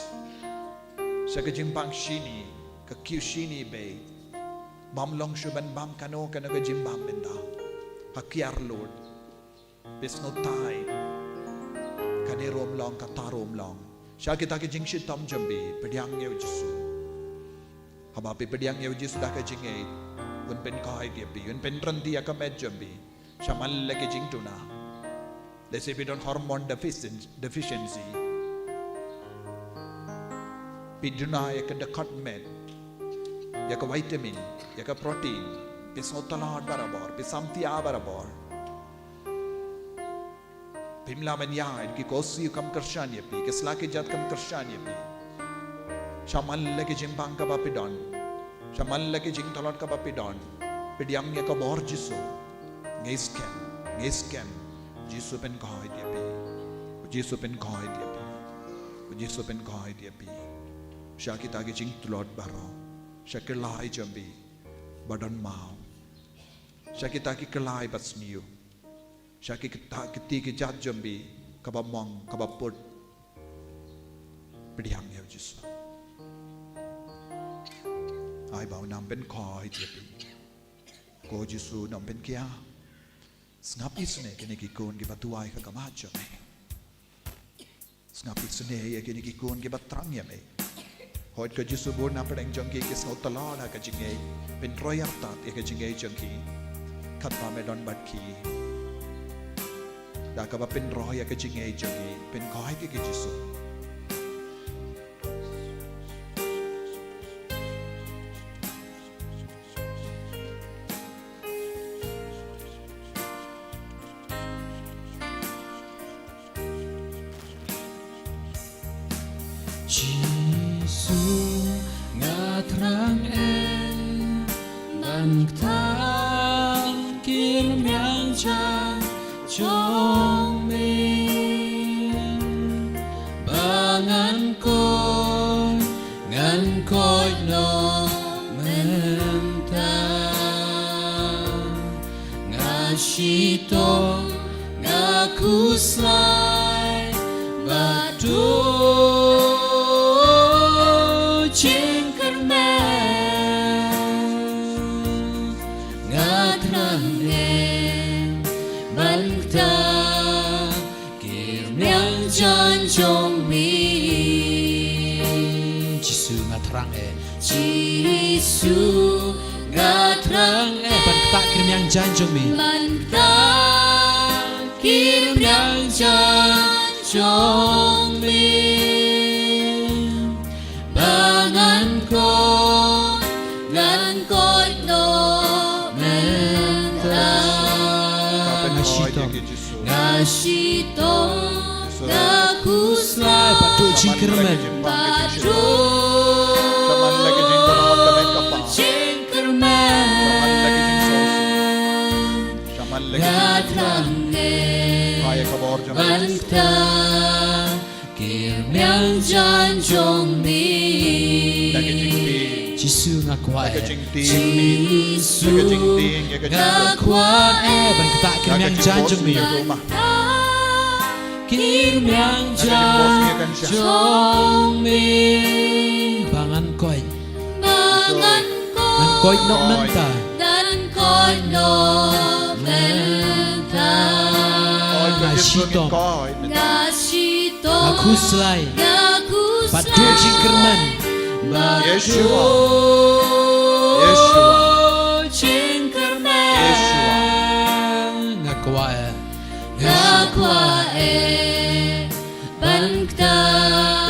Syaka jimpang shini Ke kiu shini be Bam long shuban bam kano kana ke jimbang benda Hakiar lord Bisno tai Kane rom long kata rom long Syakit aki jing shitam jambi Pediang ye Jisu Habapi pediang ye Jisu dah ke jing e Un pen kai dia pi Un pen ranti akamet jambi Syamal lagi jing tuna They say we don't hormone deficiency Piduna yaka dekat med Yaka vitamin Yaka protein Pisno talad barabar Pisamtia barabar Pimla men yaid ki kosi kam kershan ye pi Kesla ki jat kam kershan ye pi Syamal lagi jimbang ka bapidon Syamal lagi jing talad ka bapidon Pidiang yaka bor Jisu Ngisken Jisu pen kahit dia pi Jisu pen kahit dia pi Jisu pen kahit dia pi Syakit agi jing tulot baro Syakit lai jambi Badan mau Syakit agi kelai basmiu Syakit keti kejat jambi Kabamong kabaput Pediang ya Jisu Ai bau nam pen kahit dia pi Ko Jisu nam pen kia Snap isne kene ki kon ki batuai ka kamacha me Ngapit sunay agini gikun gi batrang ya me. Hot ka Jesu bun na pedang jangki ki sautala na ka jingay pen royartat ya ka jingay jangki. Kat pa me don bat ki. Da ka ba pen roy ya ka jingay jangki pen kai ki Jesu. Jisu ngatrang bang tang kim yang chan chong min bangan koi ngan koi no menta ngashito ngakuslai batu trong mi Jisu ngatrang Jisu ngatrang ban tak kirim yang janjung mi Bantang kirim yang janjung mi Bangan ko ngan ko no mentang Ngasitong Nakuslay Patu jingkermen Patu Saman lagi jing dorawat kami kapa. Jingkermen Saman lagi Gatrang kaya kabor jaman. Bantang Kirmyang janjong mi Lagi jing ti. Jisu ngakwa Lagi jing ti. Jisu Lagi jing ting ya ka jing. ngakwa ban tak kirim yang janjung mi rumah. Kirmyang janjong mi bangan koi Bangan ngan koi nok nanta dan koi no menta Oi ka Jesu Ngasito. koi. Ngasito Nakuslay Patu jingkermen Yeshua. Yeshua. Jingkermen Yeshua. ngakwa Ngakwa bangta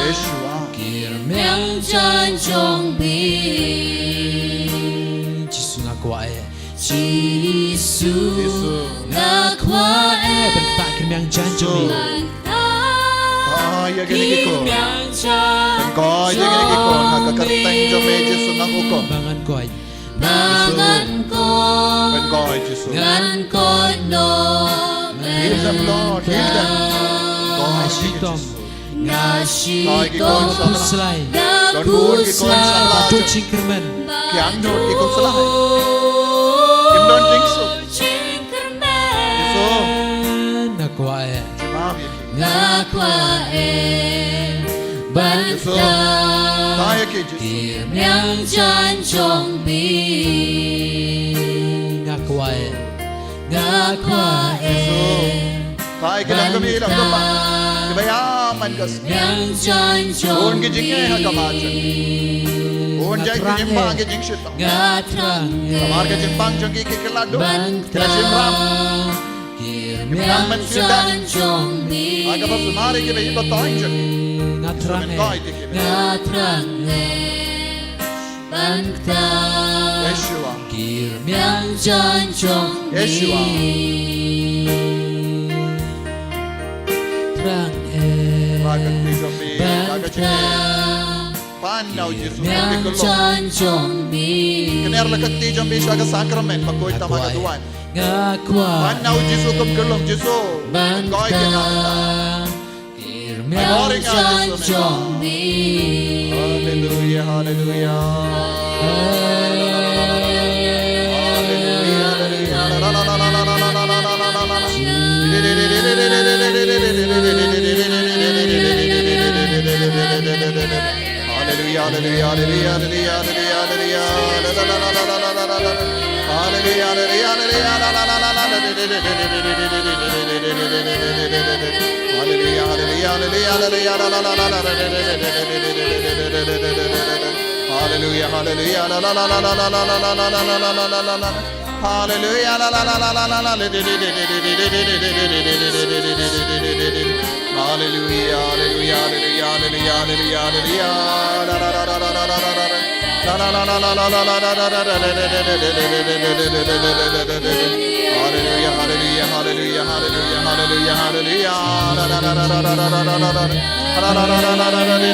Yeshua. Kirmyang janjong mi Jisu ngakwa Jisu Yesu. ngakwa ban tak kirim yang janjung mi Kaya gini ko. Kirmyang janjong Kaya gini ko. Nakakateng jaman Jesu ng uko. bangan koi Bangan ko Ben koi Jesu. ngan ko no Heal them Lord. Heal them. Kaya Ngasito Ngasito Nakuslay Nakuslay Patu jingkermen Kian don ikut selain. Kim don jingsu. Jesu. ngakwa Jemaah ini. Ngakwa banta Kaya ke Jesu. Kirmyang janjong mi ngakwa Ngakwa Kaya kilang kami ilang kapa. Kebayaman kas. Kirmyang janjong Buon ke jingay hagamajan. Buon jay ke jimpang ke jingshita. Ngatrang Kamar ke jimpang jangki ke kelado. Banta Kila simram. Kirmyang janjong mi Aga pa sumari ke bayi batayin jang. ngatrang Kaya ke kebe. Ngatrang bangta Yeshua. Kirmyang janjong Yeshua. Trang Bagat ni zambi. Bagat bangta jingay. Panaw Jesu. Kirmyang Kikulong. janjong mi Kener lekat ti jambi siya ka sakramen. Pagkoy tamagaduan. Ngakwa Panaw Jesu kumkulong Jesu. Kaya kinakita. Kirmyang janjong mi Hallelujah, hallelujah. Hallelujah, hallelujah, hallelujah. Hallelujah, hallelujah, la la la la la la la la la la la la la la la la. Hallelujah, la la la la la la la. Hallelujah, hallelujah, hallelujah, hallelujah, hallelujah, hallelujah. La la la la la la la la la. La la la la la la la la la la la. Hallelujah, hallelujah, hallelujah, hallelujah, hallelujah, hallelujah. La la la la la la la la la la. La la la la la la la.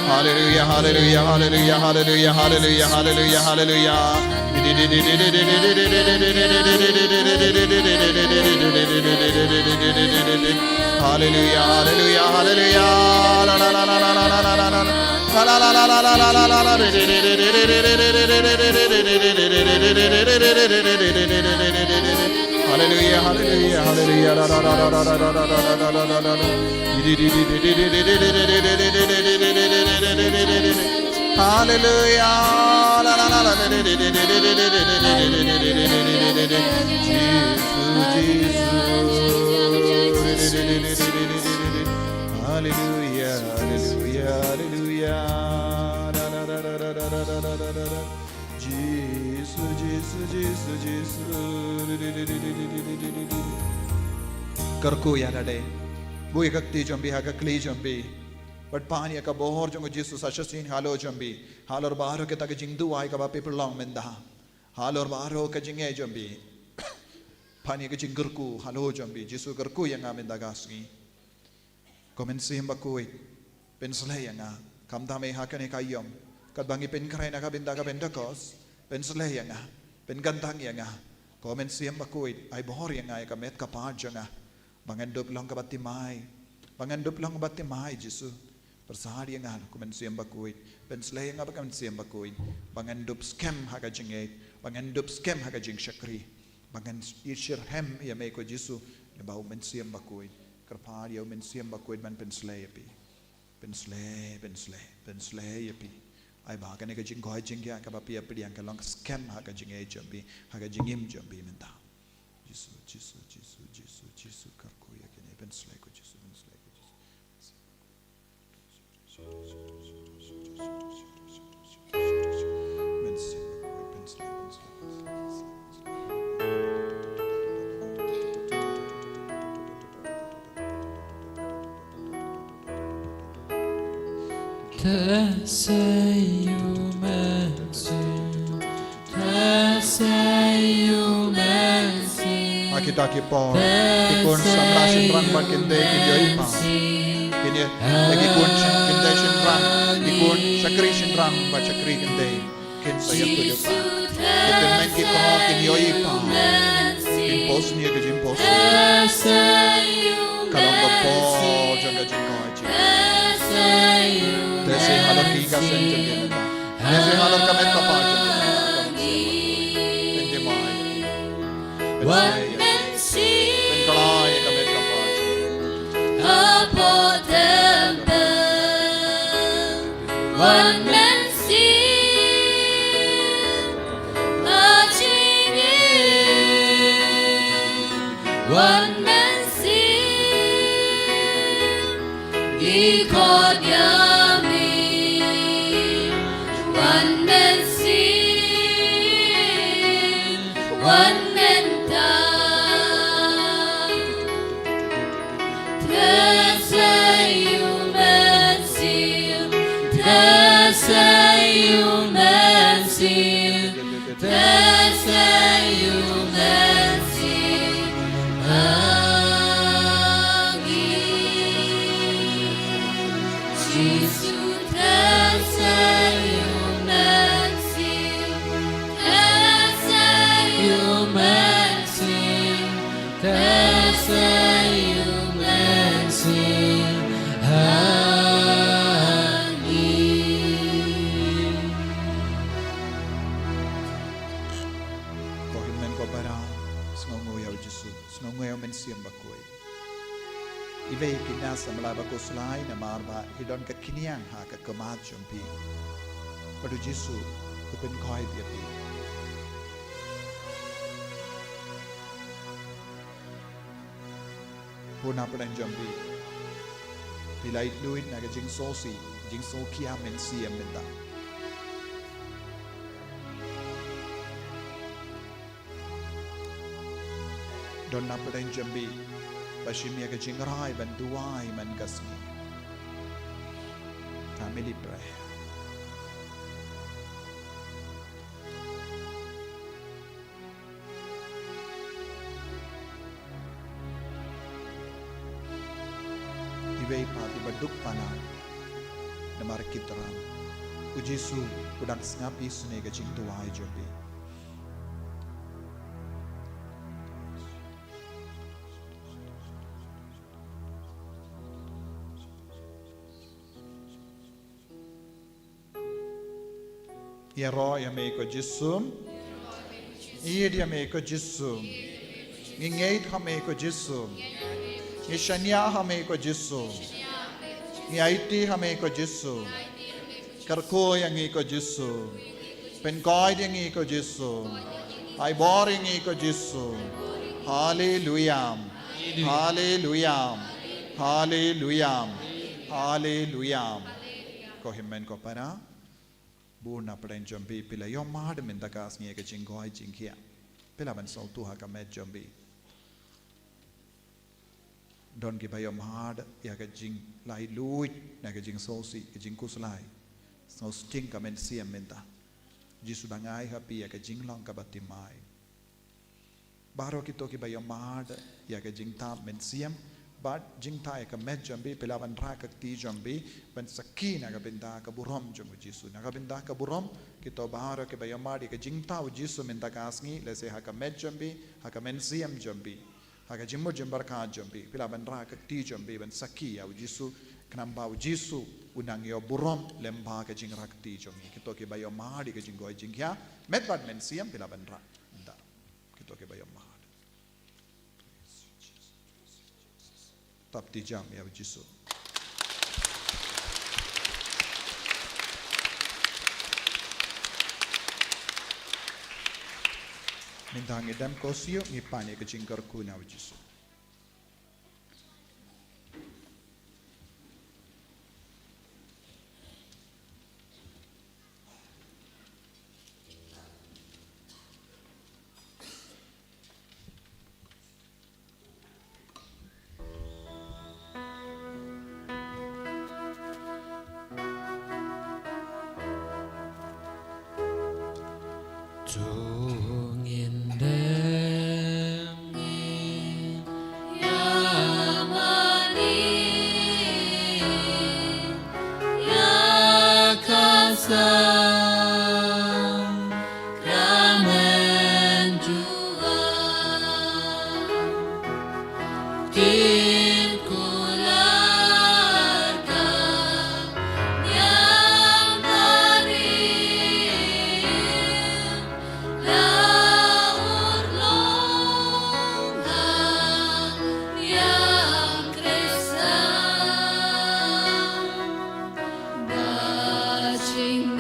Hallelujah, hallelujah, hallelujah, hallelujah, hallelujah, hallelujah, hallelujah. Hallelujah, hallelujah, hallelujah. La la la la la la la la la. La la la la la la la la la. Hallelujah, hallelujah, hallelujah. La la la la la la la la la la la. Hallelujah, la la la la. Hallelujah, hallelujah, hallelujah. Jesus, Jesus, Jesus, Jesus. Karku ya dade. Bui kakti jambi ha kakli jambi. But pani ka bohor jongo Jesus ashasin halo jambi. Halor baharo ke tak jingdu ai ka ba people long menda. Halor baharo ka jinge jambi. Pani ka jingurku halo jambi. Jesus karku yang amenda gasgi. Komensi hambakui penslay yang kamdame hakane kayom. Kat bangi pen kray na ka binda ka Pentecost. Penslay yang pengantang yang komensi hambakui ai bohor yang ai ka met ka pajanga. Bangandup lang kabatimay. Bangandup lang kabatimay, Jesus. Persahari yang hal, kumensi yang bakuit. Penslay yang apa kumensi yang bakuit. Bangandup scam haka jingait. Bangandup scam haka jing syakri. Bangan ishir hem ya meko Jesus. Lebau mensi yang bakuit. Kerpahari ya mensi yang bakuit man penslay api. Penslay, penslay, penslay api. Ay bahakan eka jing kohai jing ya kabapi api yang kalong scam haka jingait jambi. Haka jingim jambi mentah. Jesus, Jesus, Jesus, Jesus, Jesus, karku ya kini penslay ko Jesus, penslay ko Jesus. Kita kipo ikon samrasin rang bakinde kinyo ipa kini lagi kun kinde shinrang ikon sakri shinrang ba sakri kinde kin sayap ko pa ito men ki ko kinyo ipa kin post niya ke jim post kalong ko po jaga jing ko aji tese halor ki ka sen jage mata tese halor ka met pa pa pende mai One man see marching in. One man see Ikodyami. One man see. One man die. There's a human seal. There's a human seal. There's a human seal. Jesus, there's a human seal. There's a human seal. There's a human seal. Ibe kina samla ba ko sulai na marba hidon ka kiniang ha ka kamat jumpi padu Jesu ku pen khoi dia pi Puna pen jambi. Pilai duit naga jing sosi, jing sokia men siam menta. Donna pen jambi. Bashimia ka jing rai ban duai man kasmi. Family prayer. Iway pati baduk pana na marikitram. Ujisu udang snapi sunega jing duai jambi. Ia roy ame ko Jisum, ia dia ame ko Jisum, ngingait ame ko Jisum, ngishanya ame ko Jisum, ngaiti ame ko Jisum, karko yang ko Jisum, penkoy yang ko Jisum, ay boring ko Jisum, Hallelujah, Hallelujah, Hallelujah, Hallelujah. Ko himmen ko para. Burna pen jambi pila yo mad men dakas nge ka jingoi jingia pila ban so tu ha ka met jambi don ki ba yo mad ya ka jing lai lui na ka jing so si ka jing kuslai so sting ka men siam menta jisu dangai happy ya ka jing long ka batimai baro ki to ki ba yo mad ya ka jing ta men siam but jing ta ka met jambi pila ban ra ka ti jambi ban sakina ka benda ka burom jamu jisu na ka benda ka burom kito bahara ke bayamadi ka jing ta jisu menta ka asngi le se ha ka met jambi ha ka men siam jambi ha ka jimmo jimbar ka jambi pila ban ra ka ti jambi ban sakia jisu knamba jisu unang yo burom lemba ka jing ra ka ti jambi kito ke bayamadi ka jingoi jingya met bad men siam pila ban ra da kito ke bayamadi Tapti jam ya Jisu. Minta ngedam kosio ngipane ke jingkar kuna Jisu. Sing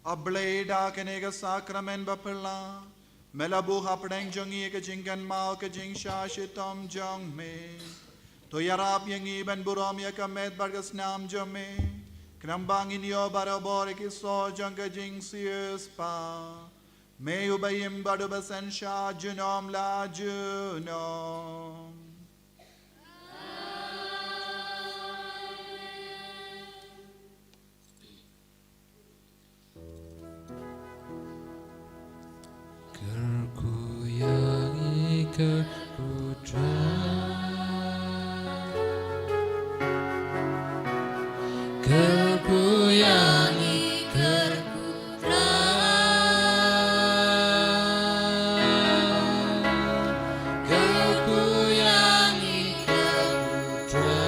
Ableda kenega sakramen bapela. Melabu hapdeng jongi ke jingkan mau ke jing shashitom jong me. To yarap yang iban buram ya kamet bargas nam jome. Krambang inyo barabore ki so jong ke jing sius pa. Me ubayim badu basen sha junom la junom. Kerkuyangi kerputra Kerkuyangi kerputra Kerkuyangi kerputra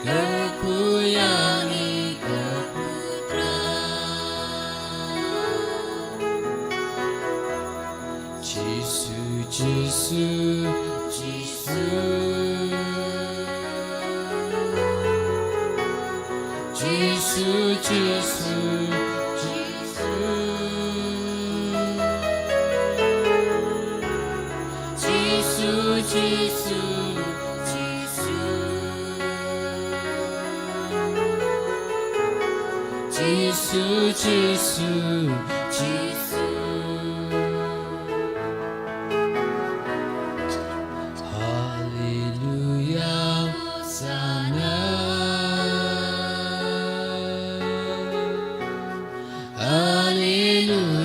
Kerkuyangi kerputra Jisu, Jisu, Jisu Jisu, Jisu, Jisu Jisu Jisu Jisu Jisu, Jisu, Jisu Hallelujah, Sana Hallelujah,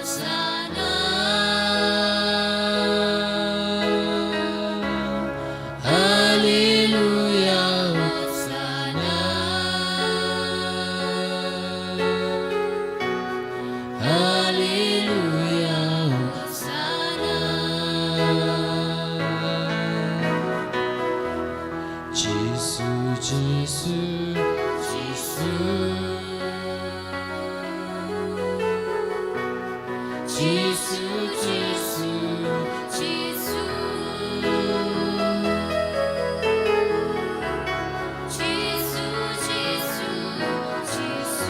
Sana Hallelujah, Sana Hallelujah, Sana Jisu, Jisu, Jisu Jisu, Jisu, Jisu Jisu Jisu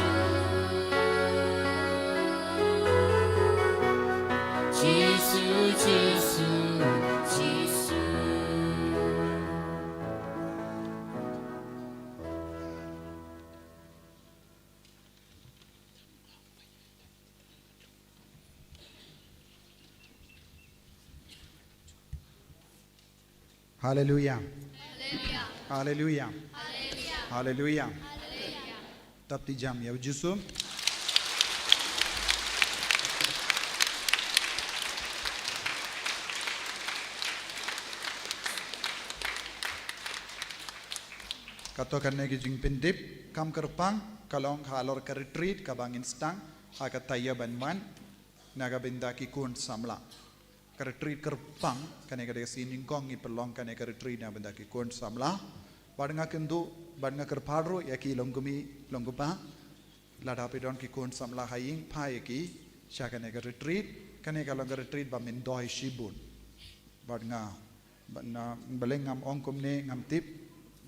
Jisu, Jisu, Jisu Hallelujah. Hallelujah Hallelujah. Hallelujah Hallelujah. Tapti jam ya Jisu. Kato karne ki jing pindip kam kerpang kalong halor ka retreat ka bangin stang ha ka tayya banman naga binda ki kun samla ka retreat kerpang kane ka de sining kong i pelong kane ka retreat na binda ki kun samla badnga kendu badnga kerpadro ya ki longgumi longgupa lada pidon ki kun samla haying pa ya ki sha kane ka retreat kane ka long ka retreat ba min doi shibun badnga badna belengam ongkum ne ngam tip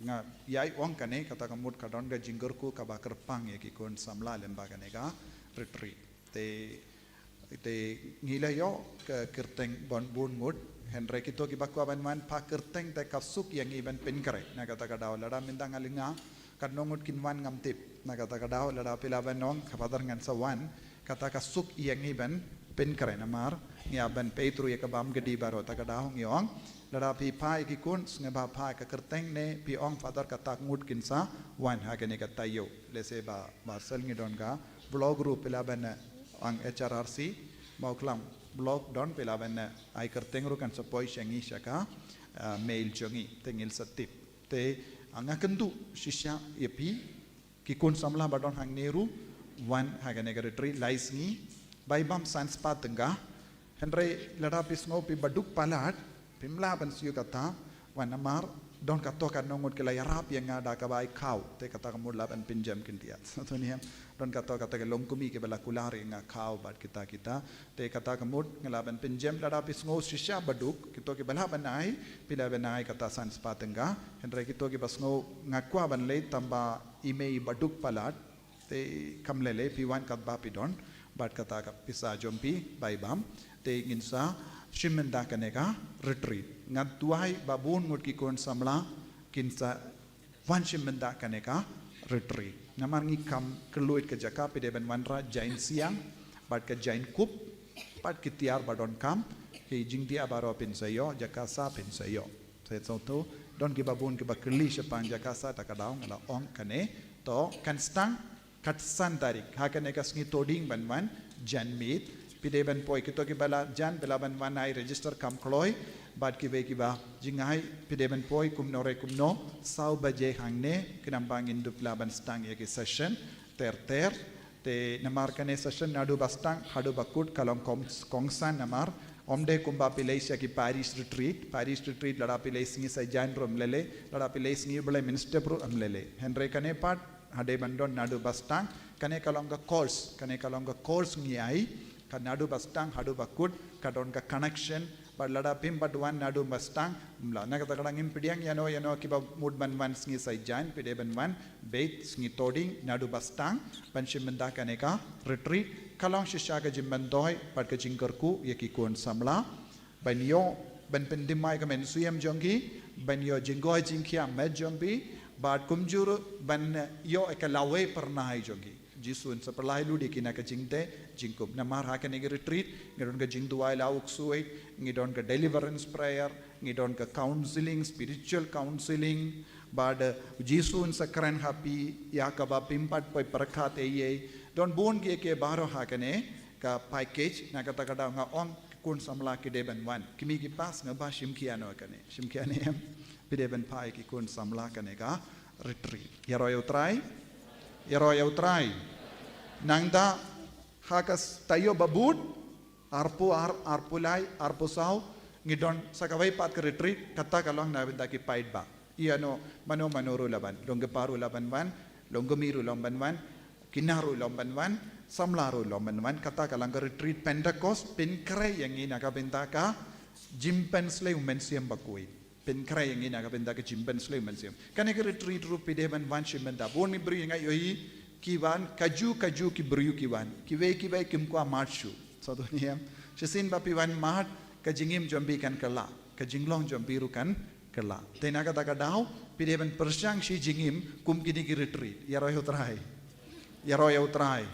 nga yai ong kane kata kamut kadon ga jinggerku ka ba kerpang ya ki kun samla lemba kane ga retreat te ngila yo ke kerteng bon bun mut henry kito ki bakwa ban man pa kerteng te kasuk yang iban pen kare na kata kadaw lada mindang alinga kadnongut kinwan ngam tip na kata kadaw lada pilaban nong kapadar ngan sawan kata kasuk yang iban pen kare namar ngia ban petru ya kabam gedi baro ta kadaw ngiong lada pi pai ki kun snge ba pai ka kerteng ne pi ong father kata ngut kinsa wan ha kene kata yo lese ba sel ngi don ga blog group pilaban ang HRRC Mawkhlam blog don pilaban ai kerteng ru kan sapoi shangi shaka mail jongi tengil satip te anga kendu shisha yepi ki kun samla badon hang neru wan ha kene ka retreat lais ni bai bam sans pa tengga henry lada pisngo pi baduk palat pimla ban siu kata wan amar don kato kan nongot ke layarap yang ada kabai kau te kata kamu laban pinjam kintia satu ni don kato kata ke longkumi ke bala kulari nga kau bat kita te kata kamu ngelaban pinjam lada pisngo shisha baduk kito ke bala banai pila banai kata san spatengga hendra kito ke basngo ngakwa ban le tamba imei baduk palat te kamlele piwan kat ba pidon bat kata ka pisa jompi baibam te nginsa shimenda kaneka retreat ngat tuai babun ngut ki kon samla kinsa wan shimenda kaneka retreat namar ngi kam keluit ke jaka pide ben wanra jain siang bat ke jain kup pat kitiar badon kam ke jingdia baro pin sayo jaka sa pin sayo se soto don ki babun ki bakli sepang jaka sa takadaw ngala ong kane to kan stang kat san tarik hakane ka sngi toding ban wan jan meet pide ben poi kito ki bala jan bela ban wan ai register kam kloi bad ki be ki ba jingai pide ben poi kum no sau baje hangne kinambang indup laban stang ye ki session ter te namar kane session nadu bastang hadu bakut kalong kongsan namar omde kumba pilesia ki Paris retreat lada piles ngi sa jan rom lele lada piles ngi bele minister pro amlele henry kane pat hade bandon nadu bastang kane kalonga course ngi ai kan nadu bastang hadu bakut kadon ka connection but lada pim but one nadu bastang mla na kata kadang impidiang yano kiba mood ban wan ngi sai jan pide ban wan bait ngi toding nadu bastang ban shimenda kane ka retreat kalong shisha ka jimban doi pat ka jingkarku yaki kon samla ban yo ban pendimai ka men suyam jongi ban yo jingoi jingkia med jombi bat kumjuru ban yo ekalawe pernah jongi jisun seperlai lu dikina ka jingte jingkup namar hakan ege retreat ngidon ka jingduai lauk suai ngidon ka deliverance prayer ngidon ka counseling spiritual counseling bad jisun sakran happy ya ka ba pimpat poi perkhat eye don bon ke baro hakane ka package na kata kada nga ong kun samla ki deben wan kimi ki pas nga ba shimkiano kane shimkiane pideben pai ki kun samla kane ka retreat yaro try nangda hakas tayo babud arpulai arpusau ngidon sakawai pat ka retreat kata kalong na benda ki pait ba iano manoro laban longgeparu laban wan longgemiru laban wan kinaru lomban wan samlaru lomban wan kata kalang retreat Pentecost penkre yang ini nak benda ka jimpen slay umensiam bakui penkre yang ini nak benda ka jimpen slay umensiam kan ke retreat ru pide ban wan shimenda bon mi bri ngai yoi kiwan kaju ki bru kiwan kiwe kim kwa marchu satu niam sesin bapi wan mat ka jingim jombi kan kala ka jinglong jombi ru kan kala tena kata ka dau pide ban persyang shi jingim kum kini ki retreat yaro try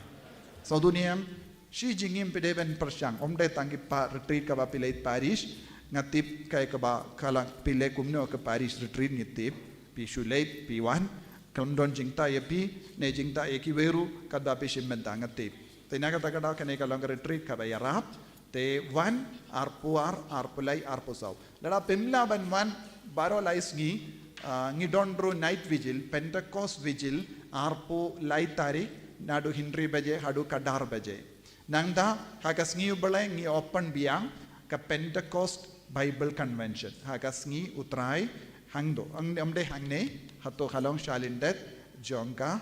so duniam shi jingim pide ben persyang omde tangi pa retreat ka ba pilai Paris ngatip kai ka ba kala pilai kumno ke Paris retreat ngitip pi shulai pi wan kandon jingta ye pi ne jingta e ki weru kada pi shimenta ngatip tena kata kada kane ka long retreat ka ba yarap te wan arpulai arpusau lada pemla ban wan baro lais ngi dondro night vigil Pentecost vigil arpo lai tarik nadu hindri baje hadu kadar baje nangda hagas ngi ubelai ngi open biang ka Pentecost Bible Convention hagas ngi utrai hangdo amde hangne hato halong shalindet jongka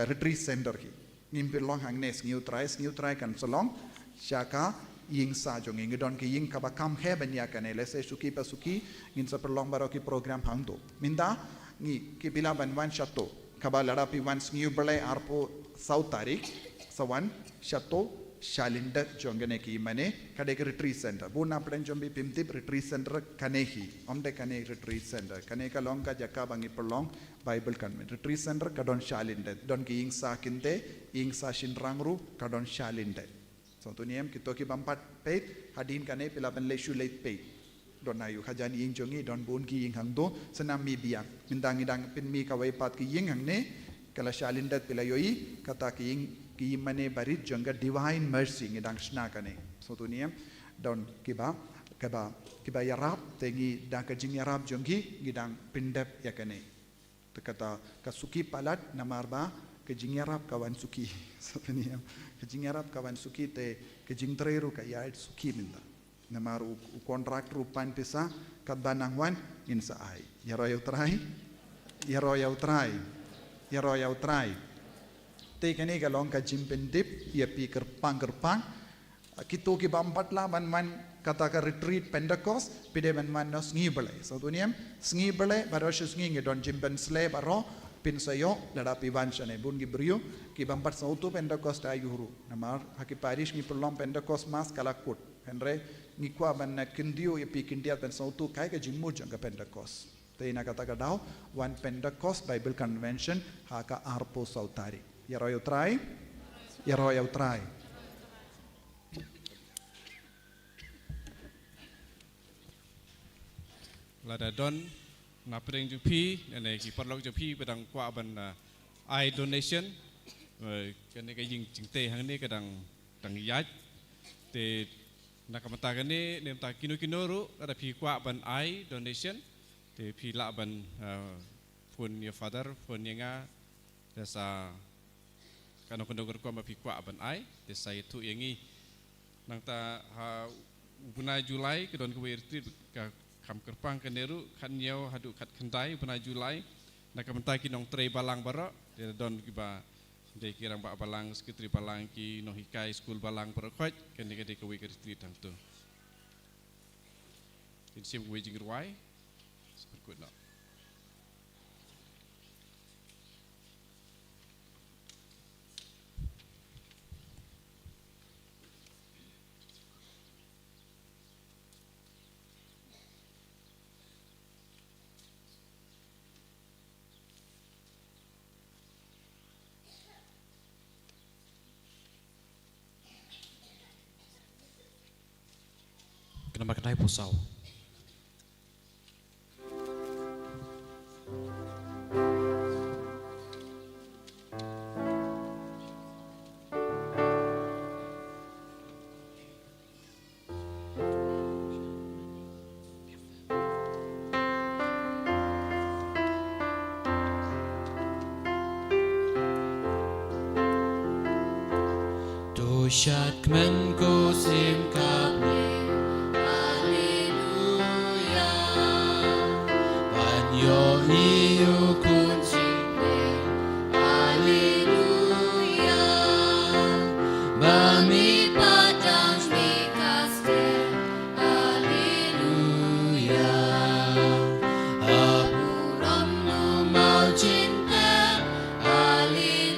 retreat center ki ngimpi long hangne ngi utrai kan solong shaka ying sa jong ngi don ki ying kaba kam he banya kane lese suki pasuki ngin sa perlong baro ki program hangdo minda ngi ki bila ban wan shato kaba ladapi wan ngi ubelai arpo sau tarik sawan shato shalindat jongane ki mane kadek retreat center buna plan jombi pimtip retreat center kanehi omde kane retreat center kane ka long ka jaka bangi perlong Bible convent retreat center kadon shalindat don ki ingsa kinte ingsa shinrangru kadon shalindat so to niem kito ki bampat peit hadin kane pilaban lesu late peit don ayu khajan ing jongi don bun ki ing hangdo senam mi biak mindang idang pin mi kawai pat ki ing hangne kala shalindat pilayoi kata ki mane barit jonga divine mercy ngidang sna kane so to niem don kiba yarap tengi da ka jing yarap jongi ngidang pindap yakane kata kasuki palat namarba ke jing yarap kawan suki so to niem ke jing yarap kawan suki te ke jing treru ka yaid suki minda Nama kontrak rupan pisa kat banangwan insa ai. Ya royau trai. Ya royau trai. Ya royau trai. Tekani kalong ka jimpendip ya pi kerpang. Kito ki bampat lah man kata ka retreat Pentecost pide man no ngibele. So tuniam ngibele baro ngi don jimpen sle baro pin sayo lada pi banchane bun gi brio ki bampat sautu Pentecost ayuru. Namar haki parish ngi pelong Pentecost mas kalakut. Henry ngi kwa ban kindio ya pi kindia ben sautu kai ka jimmu jang ka Pentecost. Teina kata ka daw one Pentecost Bible Convention haka arpo sautari. Ya royau try. Ya royau try. Lada don na pedeng jupi ane ki parlok jupi pedang kwa ban I donation kene ka ying jingte hang ni kadang tang yaj te nakamata kene nem ta kino ru ada pi kwa ban I donation te pi la ban pun your father pun yanga desa kano kondo kwa ma pi kwa ban I desa itu yangi nang ta bunai Julai kedon ke retreat ka kam kerpang keneru kan nyau hadu kat kendai pernah Julai nak kementai ki nong trei balang bara dia don kiba de kirang ba balang sekretari balang ki no hikai school balang perkhot kan de ke we retreat tang tu in sim we jing ruai sekut nak kena makan pusau. Doshat kmen ko sim kapne. Yo iyo kunjine, Alleluia. Mami padang spikaste, Alleluia. Apuram no mau cinta, Alleluia.